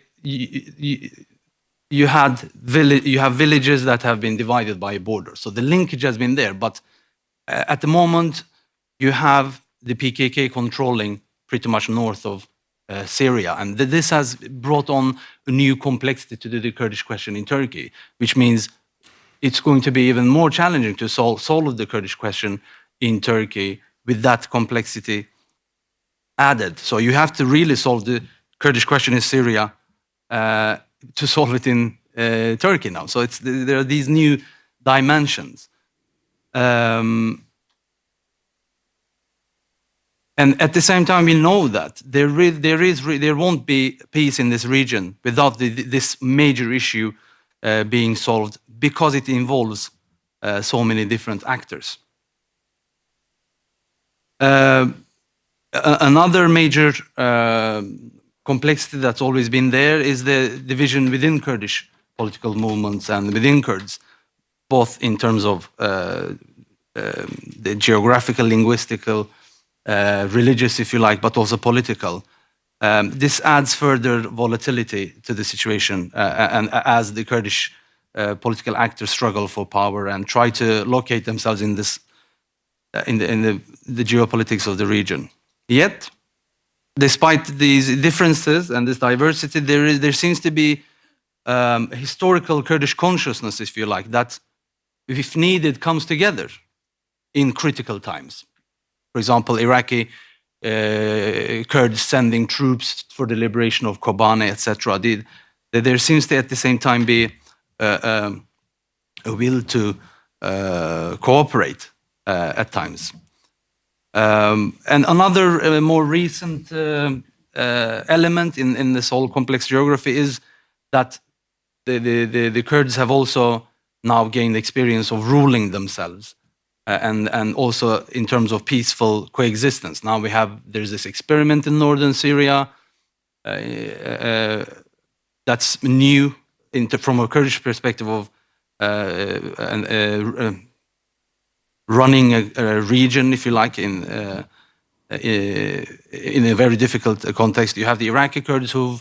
[SPEAKER 4] you have villages that have been divided by a border. So the linkage has been there. But at the moment, you have the PKK controlling pretty much north of Syria. And this has brought on a new complexity to the Kurdish question in Turkey, which means it's going to be even more challenging to solve the Kurdish question in Turkey with that complexity added. So you have to really solve the Kurdish question in Syria to solve it in Turkey now. So there are these new dimensions. And at the same time, we know that there won't be peace in this region without this major issue being solved, because it involves so many different actors. Another major complexity that's always been there is the division within Kurdish political movements and within Kurds, both in terms of the geographical, linguistical, religious, if you like, but also political. This adds further volatility to the situation, and as the Kurdish political actors struggle for power and try to locate themselves in this, in the geopolitics of the region. Yet, despite these differences and this diversity, there seems to be historical Kurdish consciousness, if you like, that, if needed, comes together in critical times. For example, Iraqi Kurds sending troops for the liberation of Kobane, etc. There seems to at the same time be a will to cooperate at times. And another more recent element in this whole complex geography is that the Kurds have also now gained experience of ruling themselves, and also in terms of peaceful coexistence. Now there's this experiment in northern Syria that's new from a Kurdish perspective of running a region, if you like, in a very difficult context. You have the Iraqi Kurds who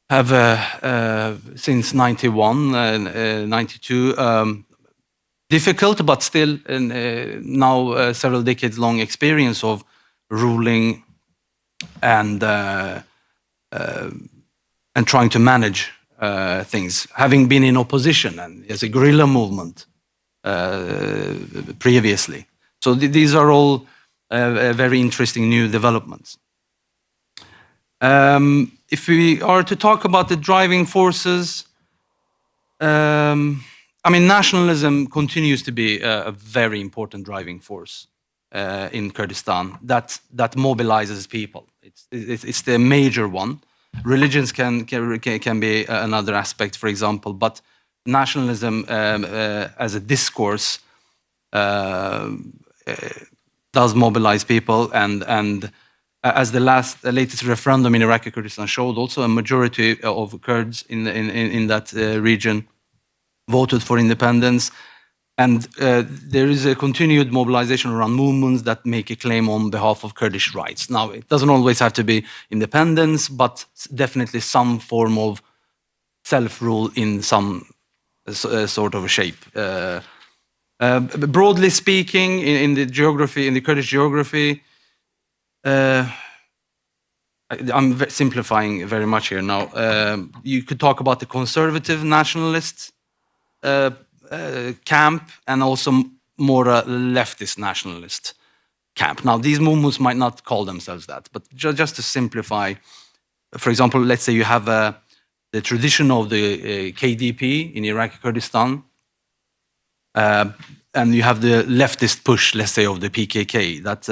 [SPEAKER 4] have since 91, 92, difficult but still now several decades long experience of ruling and trying to manage things, having been in opposition and as a guerrilla movement previously. So these are all very interesting new developments. If we are to talk about the driving forces, I mean, nationalism continues to be a very important driving force in Kurdistan that mobilizes people. It's the major one. Religions can be another aspect, for example, but nationalism as a discourse does mobilize people, and as the latest referendum in Iraqi-Kurdistan showed, also a majority of Kurds in that region voted for independence, and there is a continued mobilization around movements that make a claim on behalf of Kurdish rights. Now, it doesn't always have to be independence, but definitely some form of self-rule in some sort of a shape. Broadly speaking, in the Kurdish geography, I'm simplifying very much here now. You could talk about the conservative nationalist camp and also more leftist nationalist camp. Now, these movements might not call themselves that, but just to simplify, for example, let's say you have the tradition of the KDP in Iraqi Kurdistan, and you have the leftist push, let's say, of the PKK that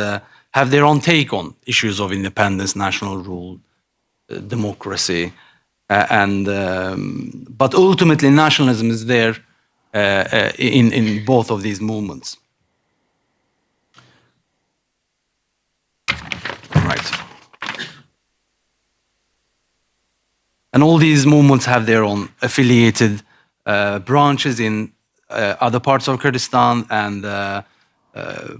[SPEAKER 4] have their own take on issues of independence, national rule, democracy, but ultimately nationalism is there in both of these movements. Right. And all these movements have their own affiliated branches in other parts of Kurdistan and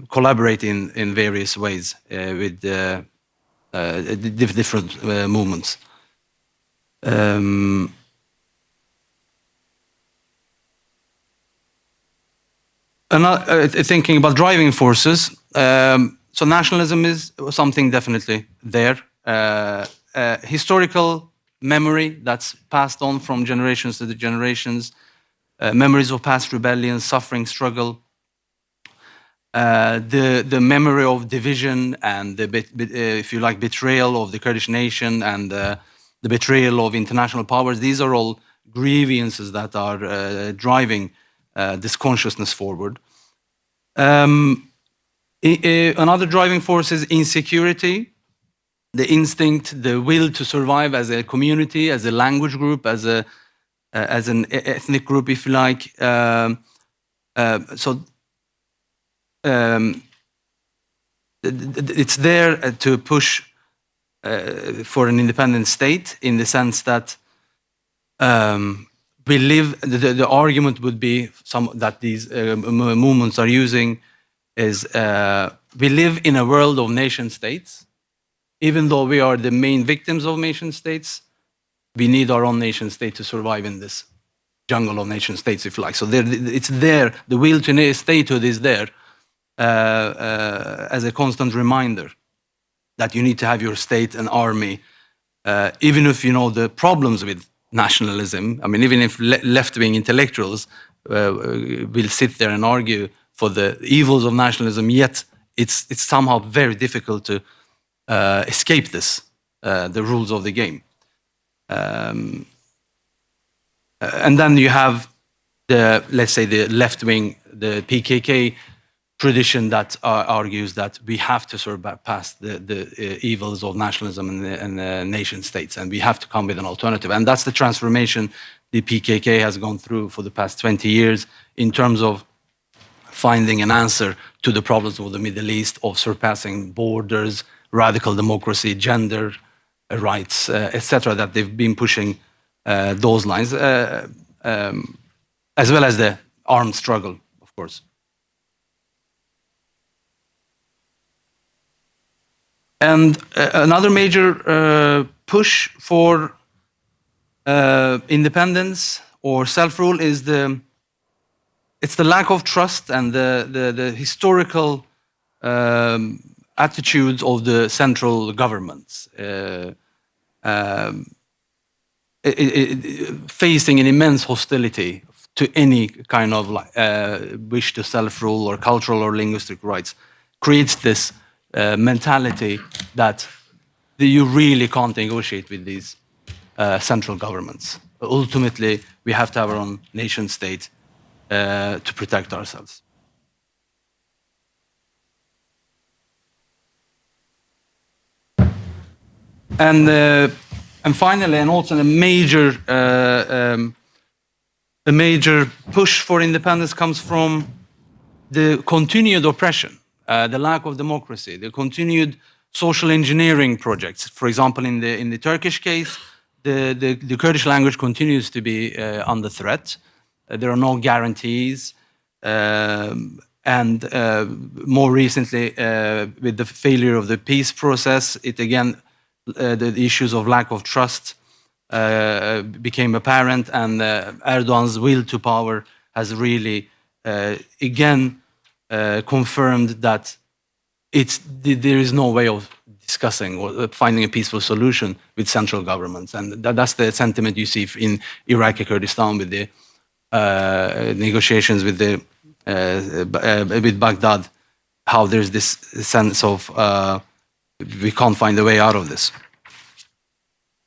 [SPEAKER 4] collaborate in various ways with different movements. Thinking about driving forces, so nationalism is something definitely there. Historical memory that's passed on from generations to the generations, memories of past rebellions, suffering, struggle, the memory of division and if you like, betrayal of the Kurdish nation and the betrayal of international powers. These are all grievances that are driving this consciousness forward. Another driving force is insecurity, the instinct, the will to survive as a community, as a language group, as an ethnic group, if you like. It's there to push for an independent state, in the sense that we live. The argument would be that these movements are using is we live in a world of nation states. Even though we are the main victims of nation states, we need our own nation state to survive in this jungle of nation states, if you like. So it's there. The will to statehood is there as a constant reminder that you need to have your state and army, even if you know the problems with nationalism. I mean, even if left-wing intellectuals will sit there and argue for the evils of nationalism, yet it's somehow very difficult to escape this, the rules of the game. And then you have the, let's say, the left-wing, the PKK tradition that argues that we have to surpass the evils of nationalism and nation states, and we have to come with an alternative. And that's the transformation the PKK has gone through for the past 20 years in terms of finding an answer to the problems of the Middle East, of surpassing borders, radical democracy, gender rights, etc., that they've been pushing those lines, as well as the armed struggle, of course. And another major push for independence or self-rule is the lack of trust and the historical attitudes of the central governments, facing an immense hostility to any kind of wish to self-rule or cultural or linguistic rights, creates this mentality that you really can't negotiate with these central governments. Ultimately, we have to have our own nation state to protect ourselves. And finally, and also a major push for independence comes from the continued oppression, the lack of democracy, the continued social engineering projects. For example, in the Turkish case, the Kurdish language continues to be under threat. There are no guarantees, and more recently, with the failure of the peace process, the issues of lack of trust became apparent, and Erdogan's will to power has really again confirmed that there is no way of discussing or finding a peaceful solution with central governments, and that's the sentiment you see in Iraqi-Kurdistan with the negotiations with Baghdad. How there's this sense of we can't find a way out of this.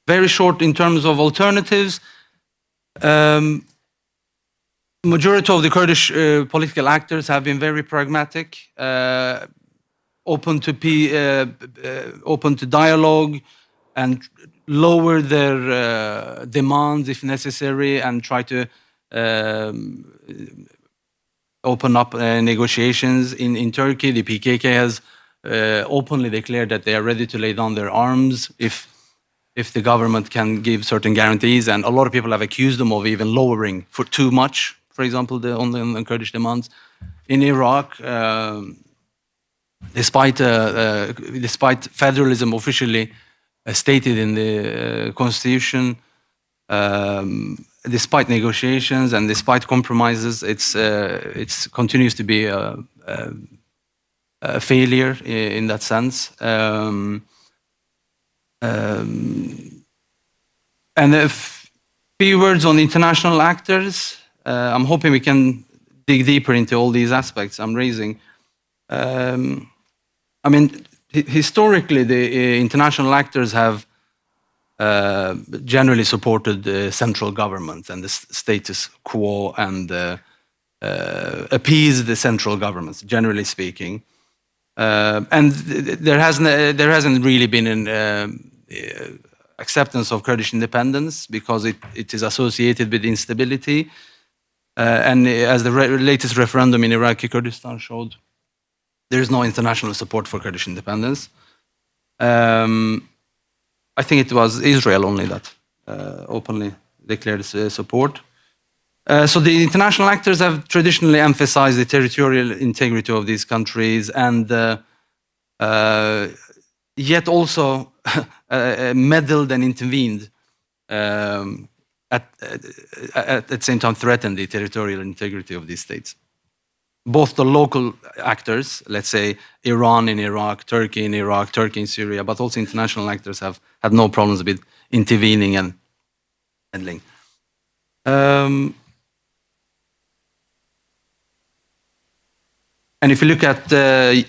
[SPEAKER 4] Very short in terms of alternatives. Majority of the Kurdish political actors have been very pragmatic, open to dialogue, and lower their demands if necessary, and try to open up negotiations. In Turkey, the PKK has openly declared that they are ready to lay down their arms if the government can give certain guarantees, and a lot of people have accused them of even lowering for too much, for example, on the Kurdish demands. In Iraq, despite federalism officially stated in the constitution, despite negotiations and despite compromises, it continues to be a failure in that sense. And a few words on international actors. I'm hoping we can dig deeper into all these aspects I'm raising. I mean, historically, the international actors have generally supported the central government and the status quo, and appeased the central governments, generally speaking. And there hasn't really been an acceptance of Kurdish independence because it is associated with instability. And as the latest referendum in Iraqi-Kurdistan showed, there is no international support for Kurdish independence. I think it was Israel only that openly declared support. So the international actors have traditionally emphasized the territorial integrity of these countries, and yet also meddled and intervened at the same time threatened the territorial integrity of these states. Both the local actors, let's say Iran in Iraq, Turkey in Iraq, Turkey in Syria, but also international actors have had no problems with intervening and handling. And if you look at the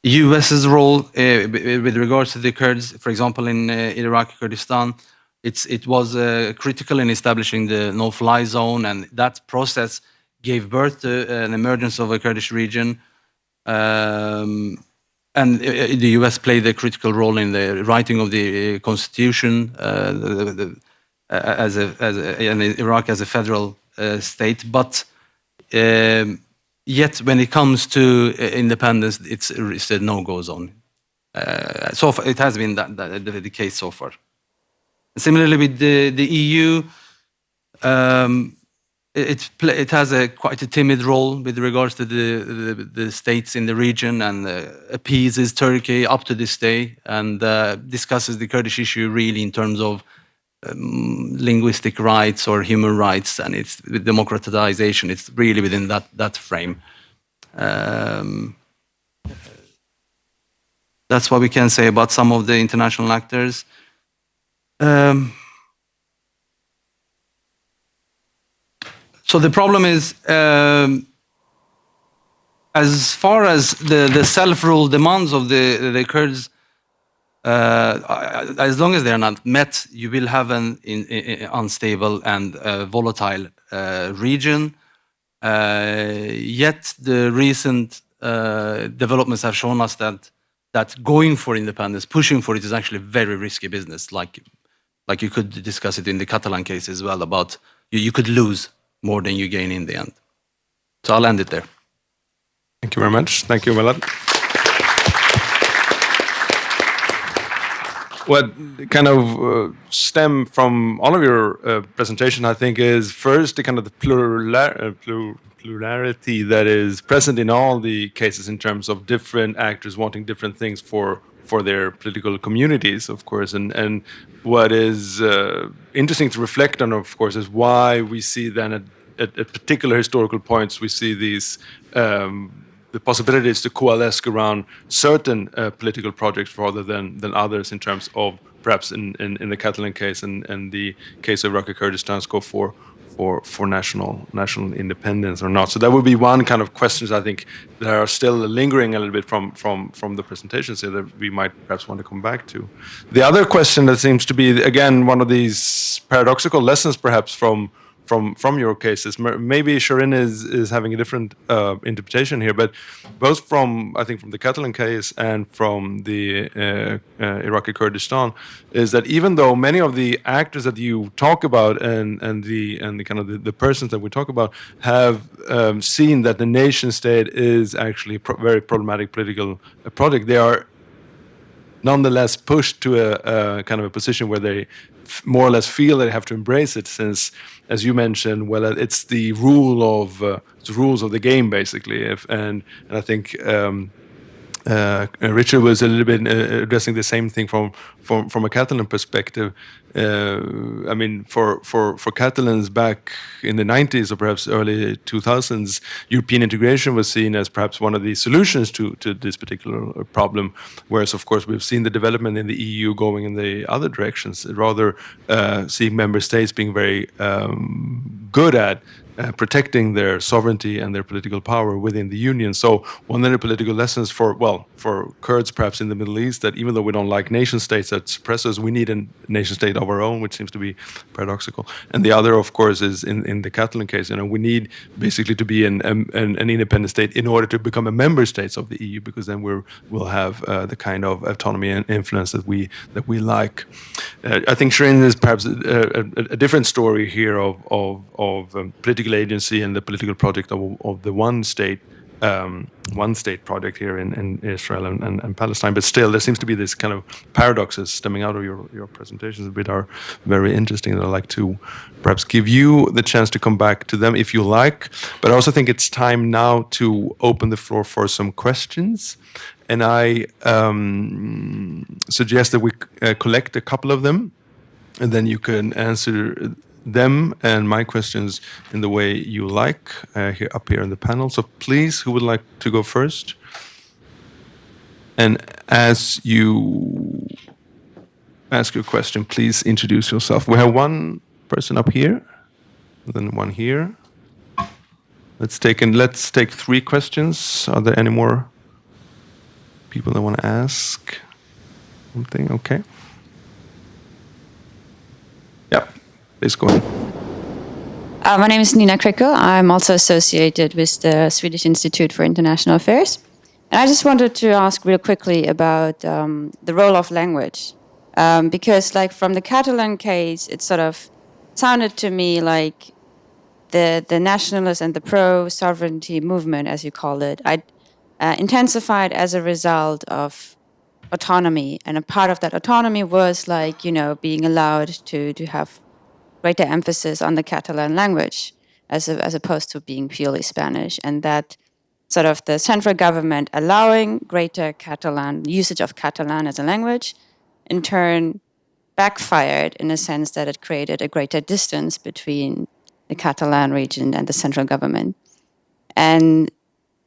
[SPEAKER 4] US's role with regards to the Kurds, for example, in Iraqi-Kurdistan, it was critical in establishing the no-fly zone, and that process gave birth to an emergence of a Kurdish region. And the US played a critical role in the writing of the constitution and Iraq as a federal state. But yet, when it comes to independence, it's a no-go zone. So far, it has been the case so far. Similarly, with the EU, it has quite a timid role with regards to the states in the region, and appeases Turkey up to this day, and discusses the Kurdish issue really in terms of linguistic rights or human rights, and it's with democratization. It's really within that frame. That's what we can say about some of the international actors. So the problem is, as far as the self-rule demands of the Kurds, as long as they are not met, you will have an unstable and volatile region. Yet the recent developments have shown us that going for independence, pushing for it, is actually a very risky business. Like you could discuss it in the Catalan case as well, about you could lose more than you gain in the end. So I'll end it there.
[SPEAKER 1] Thank you very much. Thank you, Milad. What kind of stem from all of your presentation, I think, is first the kind of the plurality that is present in all the cases in terms of different actors wanting different things for their political communities, of course. And what is interesting to reflect on, of course, is why we see then at particular historical points, we see these the possibilities to coalesce around certain political projects rather than others, in terms of perhaps in the Catalan case and the case of Iraqi-Kurdistan, go for national independence or not. So that would be one kind of questions, I think, that are still lingering a little bit from the presentations here, that we might perhaps want to come back to. The other question that seems to be, again, one of these paradoxical lessons perhaps from your cases, maybe Shirin is having a different interpretation here, but both from the Catalan case and from the Iraqi-Kurdistan, is that even though many of the actors that you talk about and the kind of the persons that we talk about have seen that the nation state is actually a very problematic political project, they are nonetheless pushed to a kind of a position where they more or less feel they have to embrace it, since, as you mentioned, well, it's the rules of the game, basically. And I think Richard was a little bit addressing the same thing from a Catalan perspective. I mean, for Catalans back in the 90s or perhaps early 2000s, European integration was seen as perhaps one of the solutions to this particular problem. Whereas, of course, we've seen the development in the EU going in the other directions, rather seeing member states being very good at protecting their sovereignty and their political power within the union. So one of the political lessons for Kurds perhaps in the Middle East, that even though we don't like nation states that suppress us, we need a nation state of our own, which seems to be paradoxical. And the other, of course, is in the Catalan case, we need basically to be an independent state in order to become a member state of the EU, because then we'll have the kind of autonomy and influence that we like. I think Shirin is perhaps a different story here of political agency and the political project of the one state project here in Israel and Palestine. But still, there seems to be this kind of paradoxes stemming out of your presentations, which are very interesting. I'd like to perhaps give you the chance to come back to them if you like. But I also think it's time now to open the floor for some questions. And I suggest that we collect a couple of them, and then you can answer them and my questions in the way you like, up here in the panel. So please, who would like to go first? And as you ask your question, please introduce yourself. We have one person up here, and then one here. Let's take 3 questions. Are there any more people that want to ask something? Okay. Yeah, please go ahead.
[SPEAKER 5] My name is Nina Krickel. I'm also associated with the Swedish Institute for International Affairs. And I just wanted to ask real quickly about the role of language. Because like from the Catalan case, it sort of sounded to me like the nationalist and the pro-sovereignty movement, as you call it, intensified as a result of autonomy. And a part of that autonomy was like, being allowed to have greater emphasis on the Catalan language as opposed to being purely Spanish. And that sort of the central government allowing greater Catalan usage of Catalan as a language, in turn backfired in a sense that it created a greater distance between the Catalan region and the central government. And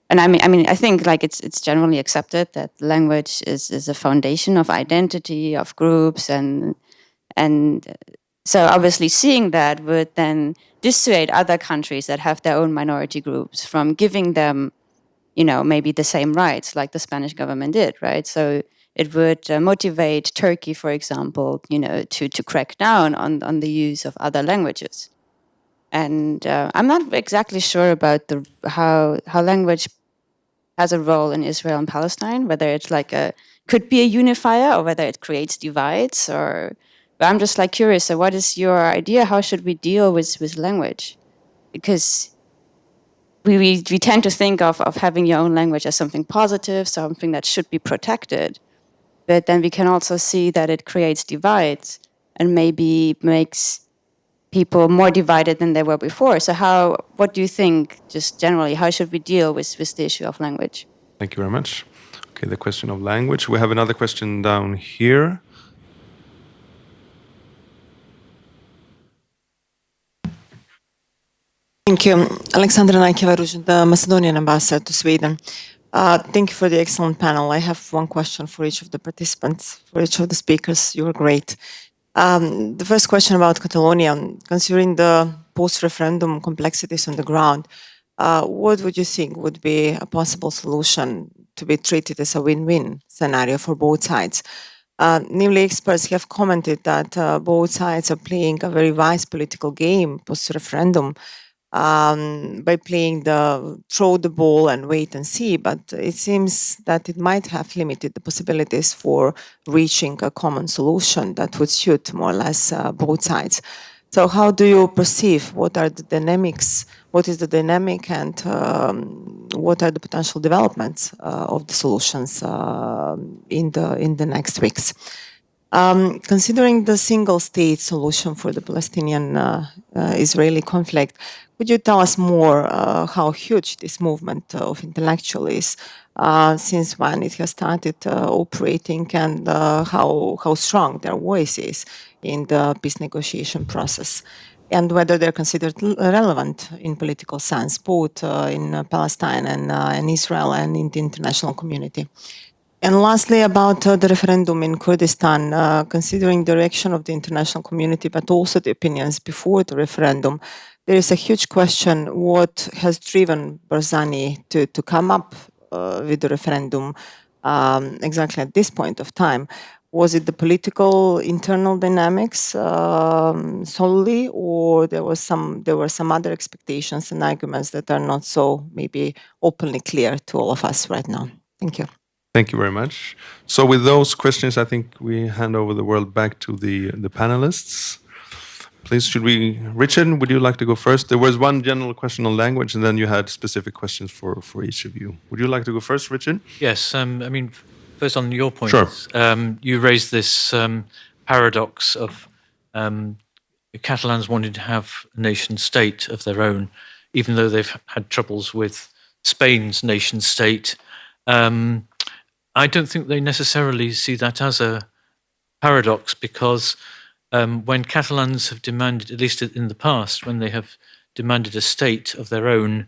[SPEAKER 5] I think like it's generally accepted that language is a foundation of identity of groups, and so obviously seeing that would then dissuade other countries that have their own minority groups from giving them, maybe the same rights like the Spanish government did, right? So it would motivate Turkey, for example, to crack down on the use of other languages. And I'm not exactly sure about how language has a role in Israel and Palestine, whether it's could be a unifier or whether it creates divides. But I'm just curious. So, what is your idea? How should we deal with language? Because we tend to think of having your own language as something positive, something that should be protected. But then we can also see that it creates divides and maybe makes people more divided than they were before. So what do you think, just generally, how should we deal with the issue of language?
[SPEAKER 1] Thank you very much. Okay, the question of language. We have another question down here.
[SPEAKER 6] Thank you. Alexandra Naikevaruj, the Macedonian ambassador to Sweden. Thank you for the excellent panel. I have one question for each of the participants, for each of the speakers. You were great. The first question about Catalonia, considering the post-referendum complexities on the ground, what would you think would be a possible solution to be treated as a win-win scenario for both sides? Namely, experts have commented that both sides are playing a very wise political game post-referendum by playing throw the ball and wait and see, but it seems that it might have limited the possibilities for reaching a common solution that would suit more or less both sides. So how do you perceive, what are the dynamics, what is the dynamic, and what are the potential developments of the solutions in the next weeks? Considering the single state solution for the Palestinian-Israeli conflict, could you tell us more how huge this movement of intellectuals is, since when it has started operating, and how strong their voice is in the peace negotiation process, and whether they're considered relevant in political sense, both in Palestine and Israel and in the international community? And lastly, about the referendum in Kurdistan, considering the reaction of the international community, but also the opinions before the referendum, there is a huge question what has driven Barzani to come up with the referendum exactly at this point of time. Was it the political internal dynamics solely, or there were some other expectations and arguments that are not so maybe openly clear to all of us right now? Thank you.
[SPEAKER 1] Thank you very much. So with those questions, I think we hand over the word back to the panelists. Please, Richard, would you like to go first? There was one general question on language, and then you had specific questions for each of you. Would you like to go first, Richard?
[SPEAKER 2] Yes. First on your point,
[SPEAKER 1] sure.
[SPEAKER 2] You raised this paradox of the Catalans wanting to have a nation state of their own, even though they've had troubles with Spain's nation state. I don't think they necessarily see that as a paradox, because when Catalans have demanded, at least in the past, when they have demanded a state of their own,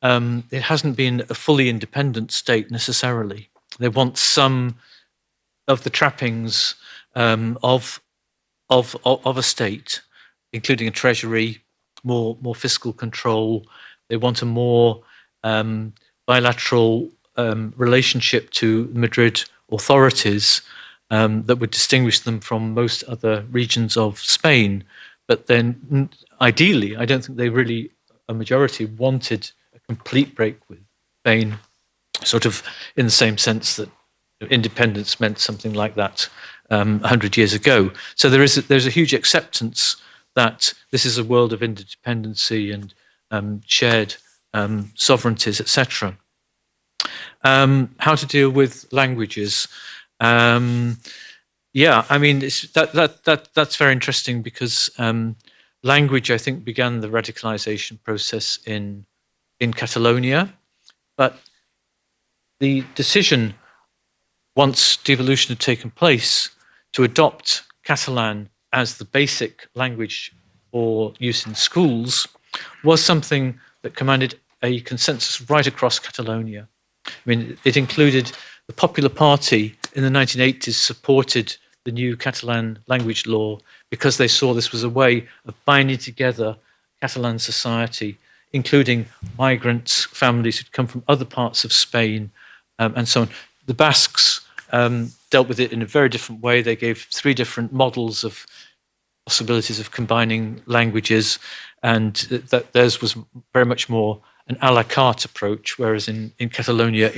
[SPEAKER 2] it hasn't been a fully independent state necessarily. They want some of the trappings of a state, including a treasury, more fiscal control. They want a more bilateral relationship to Madrid authorities that would distinguish them from most other regions of Spain. But then, ideally, I don't think they really, a majority, wanted a complete break with Spain, sort of in the same sense that independence meant something like that 100 years ago. So there's a huge acceptance that this is a world of interdependency and shared sovereignties, etc. How to deal with languages? Yeah, I mean that's very interesting because language, I think, began the radicalization process in Catalonia, but the decision, once devolution had taken place, to adopt Catalan as the basic language for use in schools was something that commanded a consensus right across Catalonia. I mean, it included the Popular Party in the 1980s supported the new Catalan language law because they saw this was a way of binding together Catalan society, including migrants, families who'd come from other parts of Spain, and so on. The Basques dealt with it in a very different way. They gave 3 different models of possibilities of combining languages, and that theirs was very much more an a la carte approach, whereas in Catalonia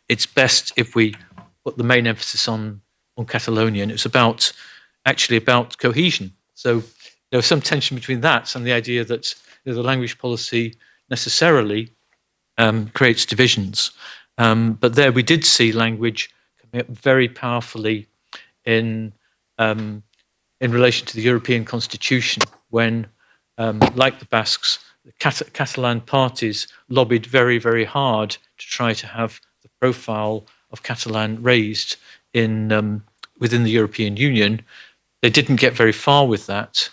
[SPEAKER 2] it's best if we put the main emphasis on Catalonia, and it's actually about cohesion. So there was some tension between that and the idea that the language policy necessarily creates divisions. But there we did see language coming up very powerfully in relation to the European Constitution when, like the Basques, the Catalan parties lobbied very, very hard to try to have the profile of Catalan raised within the European Union. They didn't get very far with that,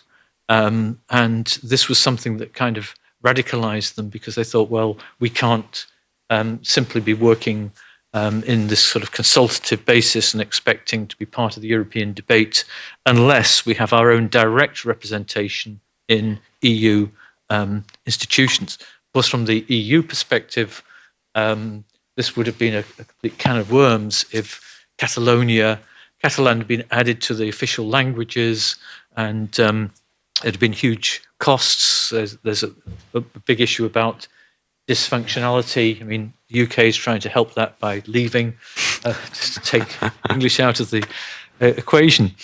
[SPEAKER 2] and this was something that kind of radicalized them because they thought, well, we can't simply be working in this sort of consultative basis and expecting to be part of the European debate unless we have our own direct representation in EU institutions. Of course, from the EU perspective, this would have been a complete can of worms if Catalan had been added to the official languages, and there had been huge costs. There's a big issue about dysfunctionality. I mean, the UK is trying to help that by leaving, just to take English out of the equation.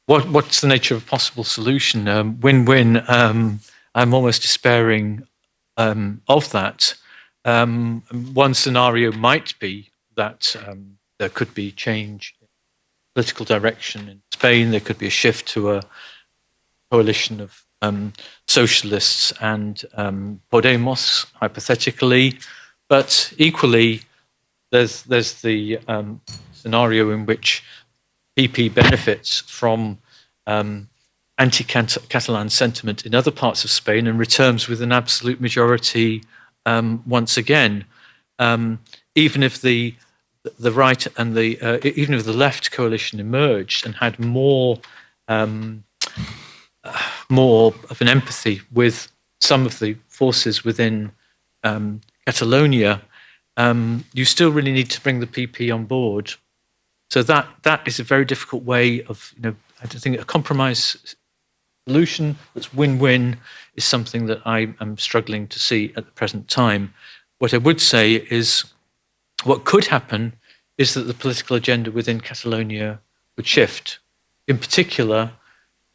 [SPEAKER 2] What's the nature of a possible solution? Win-win. I'm almost despairing of that. One scenario might be that there could be change in political direction in Spain. There could be a shift to a coalition of socialists and Podemos, hypothetically. But equally, there's the scenario in which PP benefits from anti-Catalan sentiment in other parts of Spain and returns with an absolute majority once again. Even if the right and even if the left coalition emerged and had more of an empathy with some of the forces within Catalonia, you still really need to bring the PP on board. So that is a very difficult way of, I think a compromise solution that's win-win is something that I am struggling to see at the present time. What I would say is what could happen is that the political agenda within Catalonia would shift. In particular,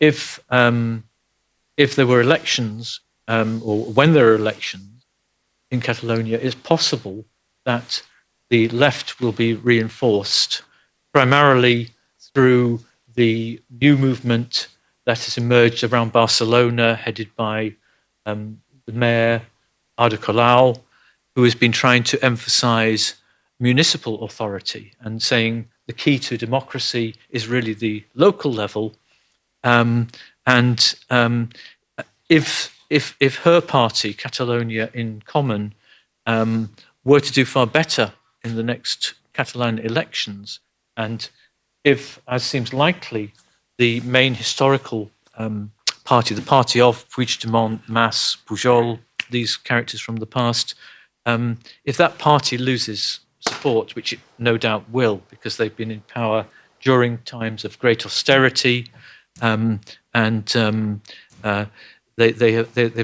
[SPEAKER 2] if there were elections, or when there are elections in Catalonia, it's possible that the left will be reinforced, primarily through the new movement that has emerged around Barcelona, headed by the mayor, Ada Colau, who has been trying to emphasize municipal authority and saying the key to democracy is really the local level. If her party, Catalonia in Common, were to do far better in the next Catalan elections, and if, as seems likely, the main historical party, the party of Puigdemont, Mas, Pujol, these characters from the past, if that party loses support, which it no doubt will, because they've been in power during times of great austerity, they've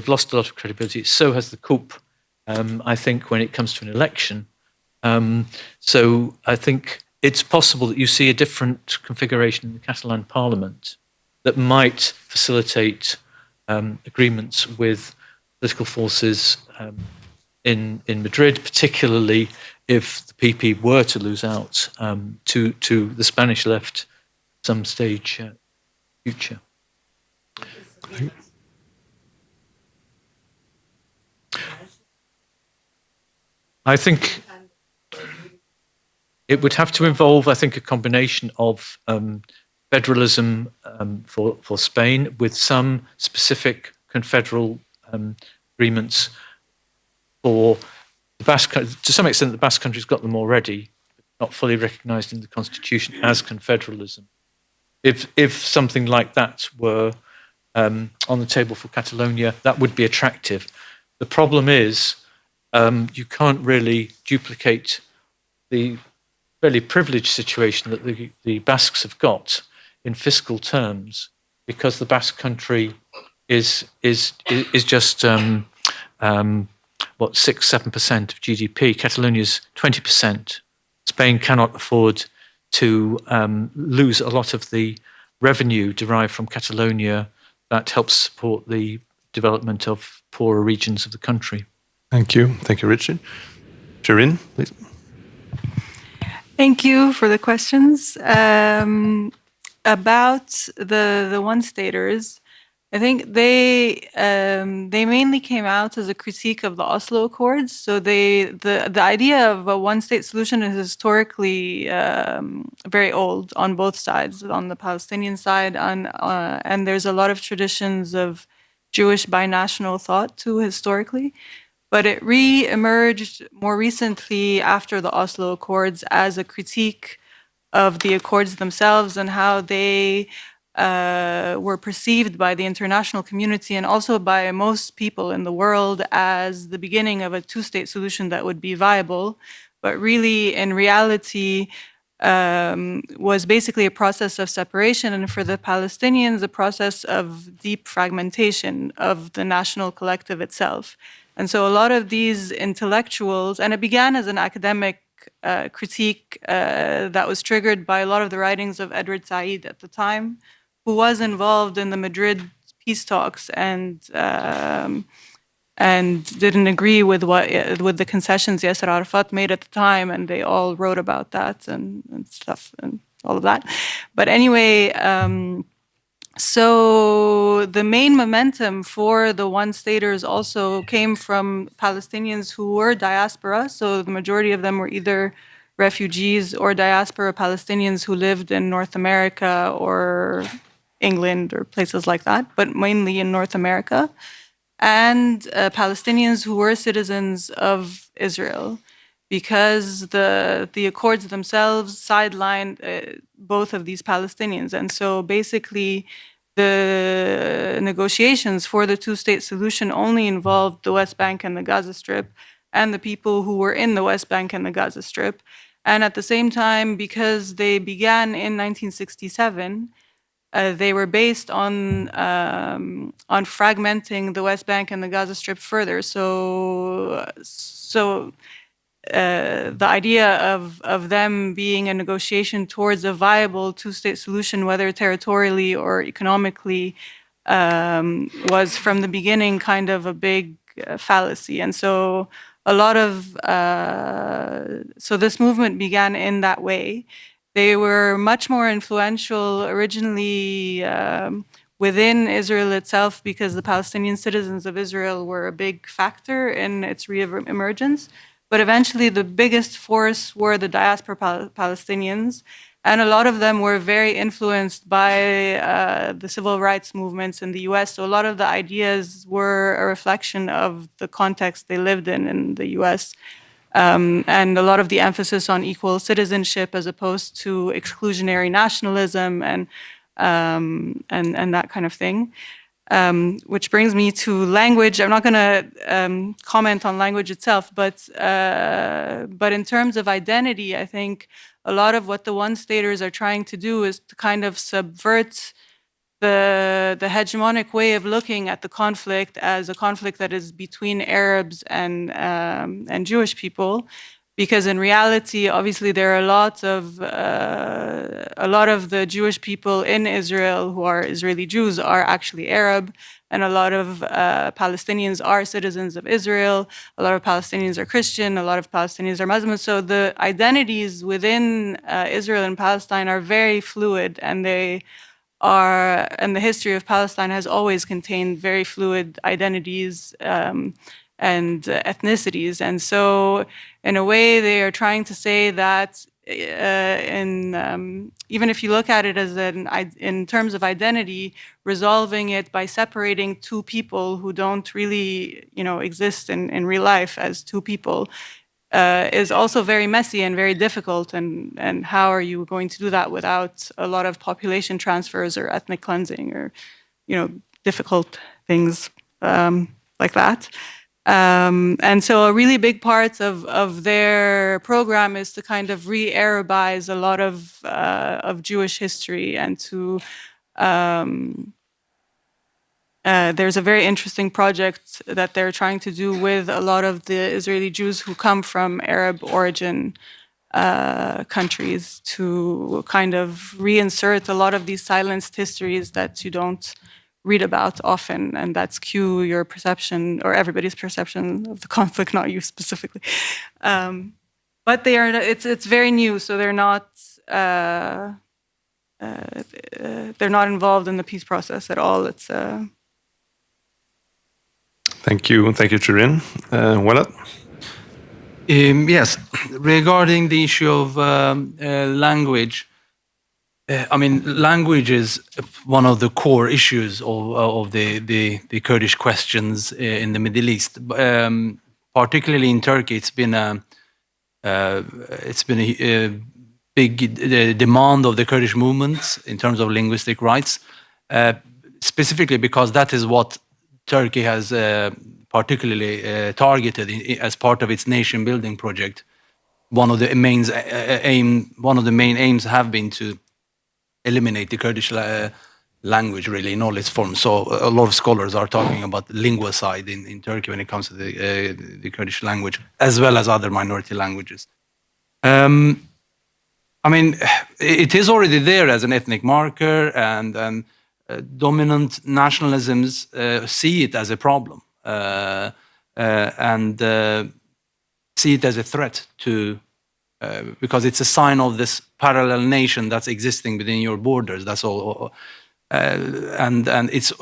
[SPEAKER 2] lost a lot of credibility. So has the coup, I think, when it comes to an election. So I think it's possible that you see a different configuration in the Catalan Parliament that might facilitate agreements with political forces in Madrid, particularly if the PP were to lose out to the Spanish left some stage future. I think it would have to involve, I think, a combination of federalism for Spain with some specific confederal agreements for the Basque. To some extent, the Basque Country's got them already, but not fully recognised in the constitution as confederalism. If something like that were on the table for Catalonia, that would be attractive. The problem is you can't really duplicate the fairly privileged situation that the Basques have got in fiscal terms, because the Basque Country is just 6-7% of GDP. Catalonia's 20%. Spain cannot afford to lose a lot of the revenue derived from Catalonia that helps support the development of poorer regions of the country.
[SPEAKER 1] Thank you, Richard. Shirin, please.
[SPEAKER 3] Thank you for the questions. About the one-staters, I think they mainly came out as a critique of the Oslo Accords. So the idea of a one-state solution is historically very old on both sides, on the Palestinian side, and there's a lot of traditions of Jewish binational thought too historically. But it re-emerged more recently after the Oslo Accords as a critique of the accords themselves and how they were perceived by the international community and also by most people in the world as the beginning of a two-state solution that would be viable, but really in reality was basically a process of separation, and for the Palestinians, a process of deep fragmentation of the national collective itself. And so a lot of these intellectuals, and it began as an academic critique that was triggered by a lot of the writings of Edward Said at the time, who was involved in the Madrid peace talks and didn't agree with the concessions Yasser Arafat made at the time, and they all wrote about that and stuff and all of that. But anyway, so the main momentum for the one-staters also came from Palestinians who were diaspora. So the majority of them were either refugees or diaspora Palestinians who lived in North America or England or places like that, but mainly in North America, and Palestinians who were citizens of Israel, because the accords themselves sidelined both of these Palestinians. And so basically the negotiations for the two-state solution only involved the West Bank and the Gaza Strip and the people who were in the West Bank and the Gaza Strip. And at the same time, because they began in 1967, they were based on fragmenting the West Bank and the Gaza Strip further. So the idea of them being a negotiation towards a viable two-state solution, whether territorially or economically, was from the beginning kind of a big fallacy. And so a lot of so this movement began in that way. They were much more influential originally within Israel itself, because the Palestinian citizens of Israel were a big factor in its re-emergence. But eventually the biggest force were the diaspora Palestinians, and a lot of them were very influenced by the civil rights movements in the US. So a lot of the ideas were a reflection of the context they lived in the US. and a lot of the emphasis on equal citizenship as opposed to exclusionary nationalism and that kind of thing. Which brings me to language. I'm not going to comment on language itself, but in terms of identity, I think a lot of what the one-staters are trying to do is to kind of subvert the hegemonic way of looking at the conflict as a conflict that is between Arabs and Jewish people, because in reality, obviously, there are a lot of the Jewish people in Israel who are Israeli Jews are actually Arab, and a lot of Palestinians are citizens of Israel. A lot of Palestinians are Christian. A lot of Palestinians are Muslim. So the identities within Israel and Palestine are very fluid, and the history of Palestine has always contained very fluid identities and ethnicities. And so, in a way, they are trying to say that even if you look at it as in terms of identity, resolving it by separating two people who don't really, exist in real life as two people is also very messy and very difficult. And how are you going to do that without a lot of population transfers or ethnic cleansing or, difficult things like that? And so a really big part of their program is to kind of re-Arabize a lot of Jewish history and to there's a very interesting project that they're trying to do with a lot of the Israeli Jews who come from Arab origin countries to kind of reinsert a lot of these silenced histories that you don't read about often, and that skew your perception or everybody's perception of the conflict, not you specifically. But they are. It's very new, so they're not involved in the peace process at all. It's.
[SPEAKER 1] Thank you, Shirin. Walid?
[SPEAKER 4] Yes, regarding the issue of language. Language is one of the core issues of the Kurdish questions in the Middle East. Particularly in Turkey, it's been a big demand of the Kurdish movement in terms of linguistic rights, specifically because that is what Turkey has particularly targeted as part of its nation-building project. One of the main aims have been to eliminate the Kurdish language, really, in all its forms. So a lot of scholars are talking about linguicide in Turkey when it comes to the Kurdish language, as well as other minority languages. It is already there as an ethnic marker, and dominant nationalisms see it as a problem and see it as a threat to because it's a sign of this parallel nation that's existing within your borders. That's all, and it's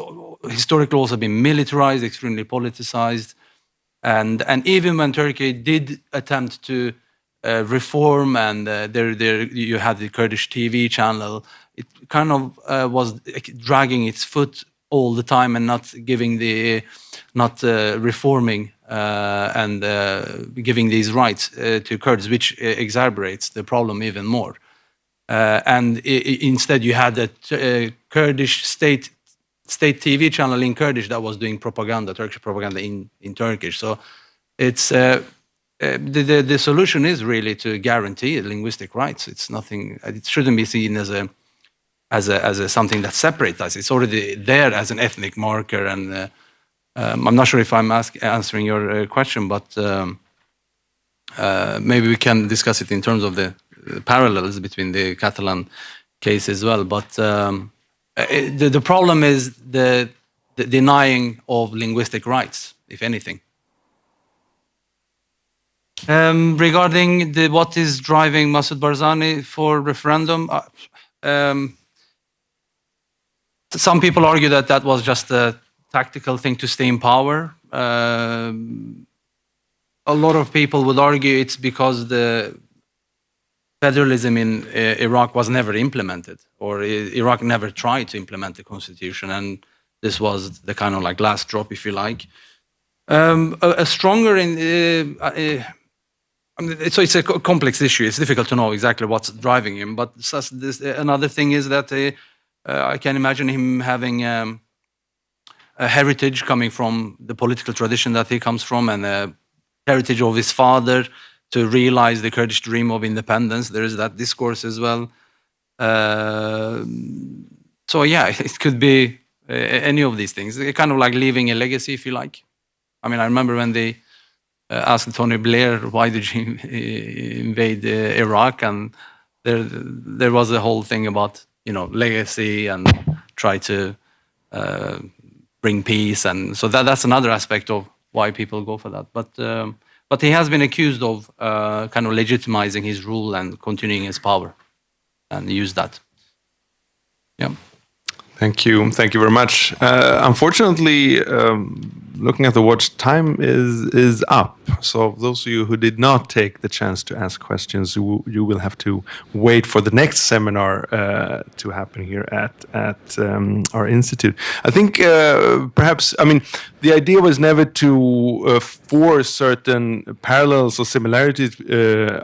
[SPEAKER 4] historically also been militarized, extremely politicized, and even when Turkey did attempt to reform, and you had the Kurdish TV channel, it kind of was dragging its foot all the time and not reforming and giving these rights to Kurds, which exacerbates the problem even more. And instead, you had a Kurdish state TV channel in Kurdish that was doing propaganda, Turkish propaganda in Turkish. So it's the solution is really to guarantee linguistic rights. It's nothing. It shouldn't be seen as a something that separates us. It's already there as an ethnic marker, and I'm not sure if I'm answering your question, but maybe we can discuss it in terms of the parallels between the Catalan case as well. But the problem is the denying of linguistic rights, if anything. Regarding what is driving Masoud Barzani for referendum, some people argue that was just a tactical thing to stay in power. A lot of people would argue it's because the federalism in Iraq was never implemented, or Iraq never tried to implement the constitution, and this was the kind of last drop, if you like. A stronger I mean, it's a complex issue. It's difficult to know exactly what's driving him. But another thing is that I can imagine him having a heritage coming from the political tradition that he comes from, and a heritage of his father to realize the Kurdish dream of independence. There is that discourse as well. So yeah, it could be any of these things. Kind of like leaving a legacy, if you like. I mean, I remember when they asked Tony Blair, why did you invade Iraq? And there was a whole thing about, legacy and try to bring peace. And so that's another aspect of why people go for that. But he has been accused of kind of legitimizing his rule and continuing his power, and use that. Yeah.
[SPEAKER 1] Thank you very much. Unfortunately, looking at the watch, time is up. So those of you who did not take the chance to ask questions, you will have to wait for the next seminar to happen here at our institute. I think perhaps, the idea was never to force certain parallels or similarities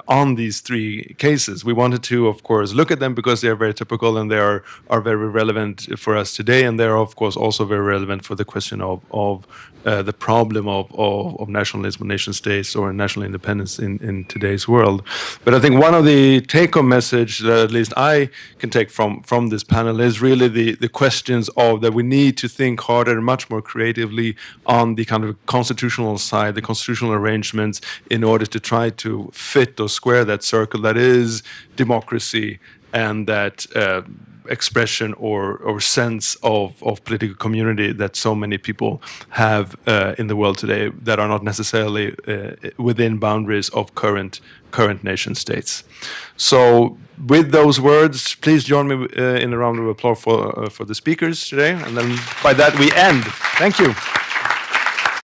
[SPEAKER 1] on these three cases. We wanted to, of course, look at them because they are very typical and they are very relevant for us today, and they're of course also very relevant for the question of the problem of nationalism, nation states, or national independence in today's world. But I think one of the take-home message that at least I can take from this panel is really the questions of that we need to think harder and much more creatively on the kind of constitutional side, the constitutional arrangements, in order to try to fit or square that circle that is democracy and that expression or sense of political community that so many people have in the world today that are not necessarily within boundaries of current nation states. So with those words, please join me in a round of applause for the speakers today, and then by that we end. Thank you.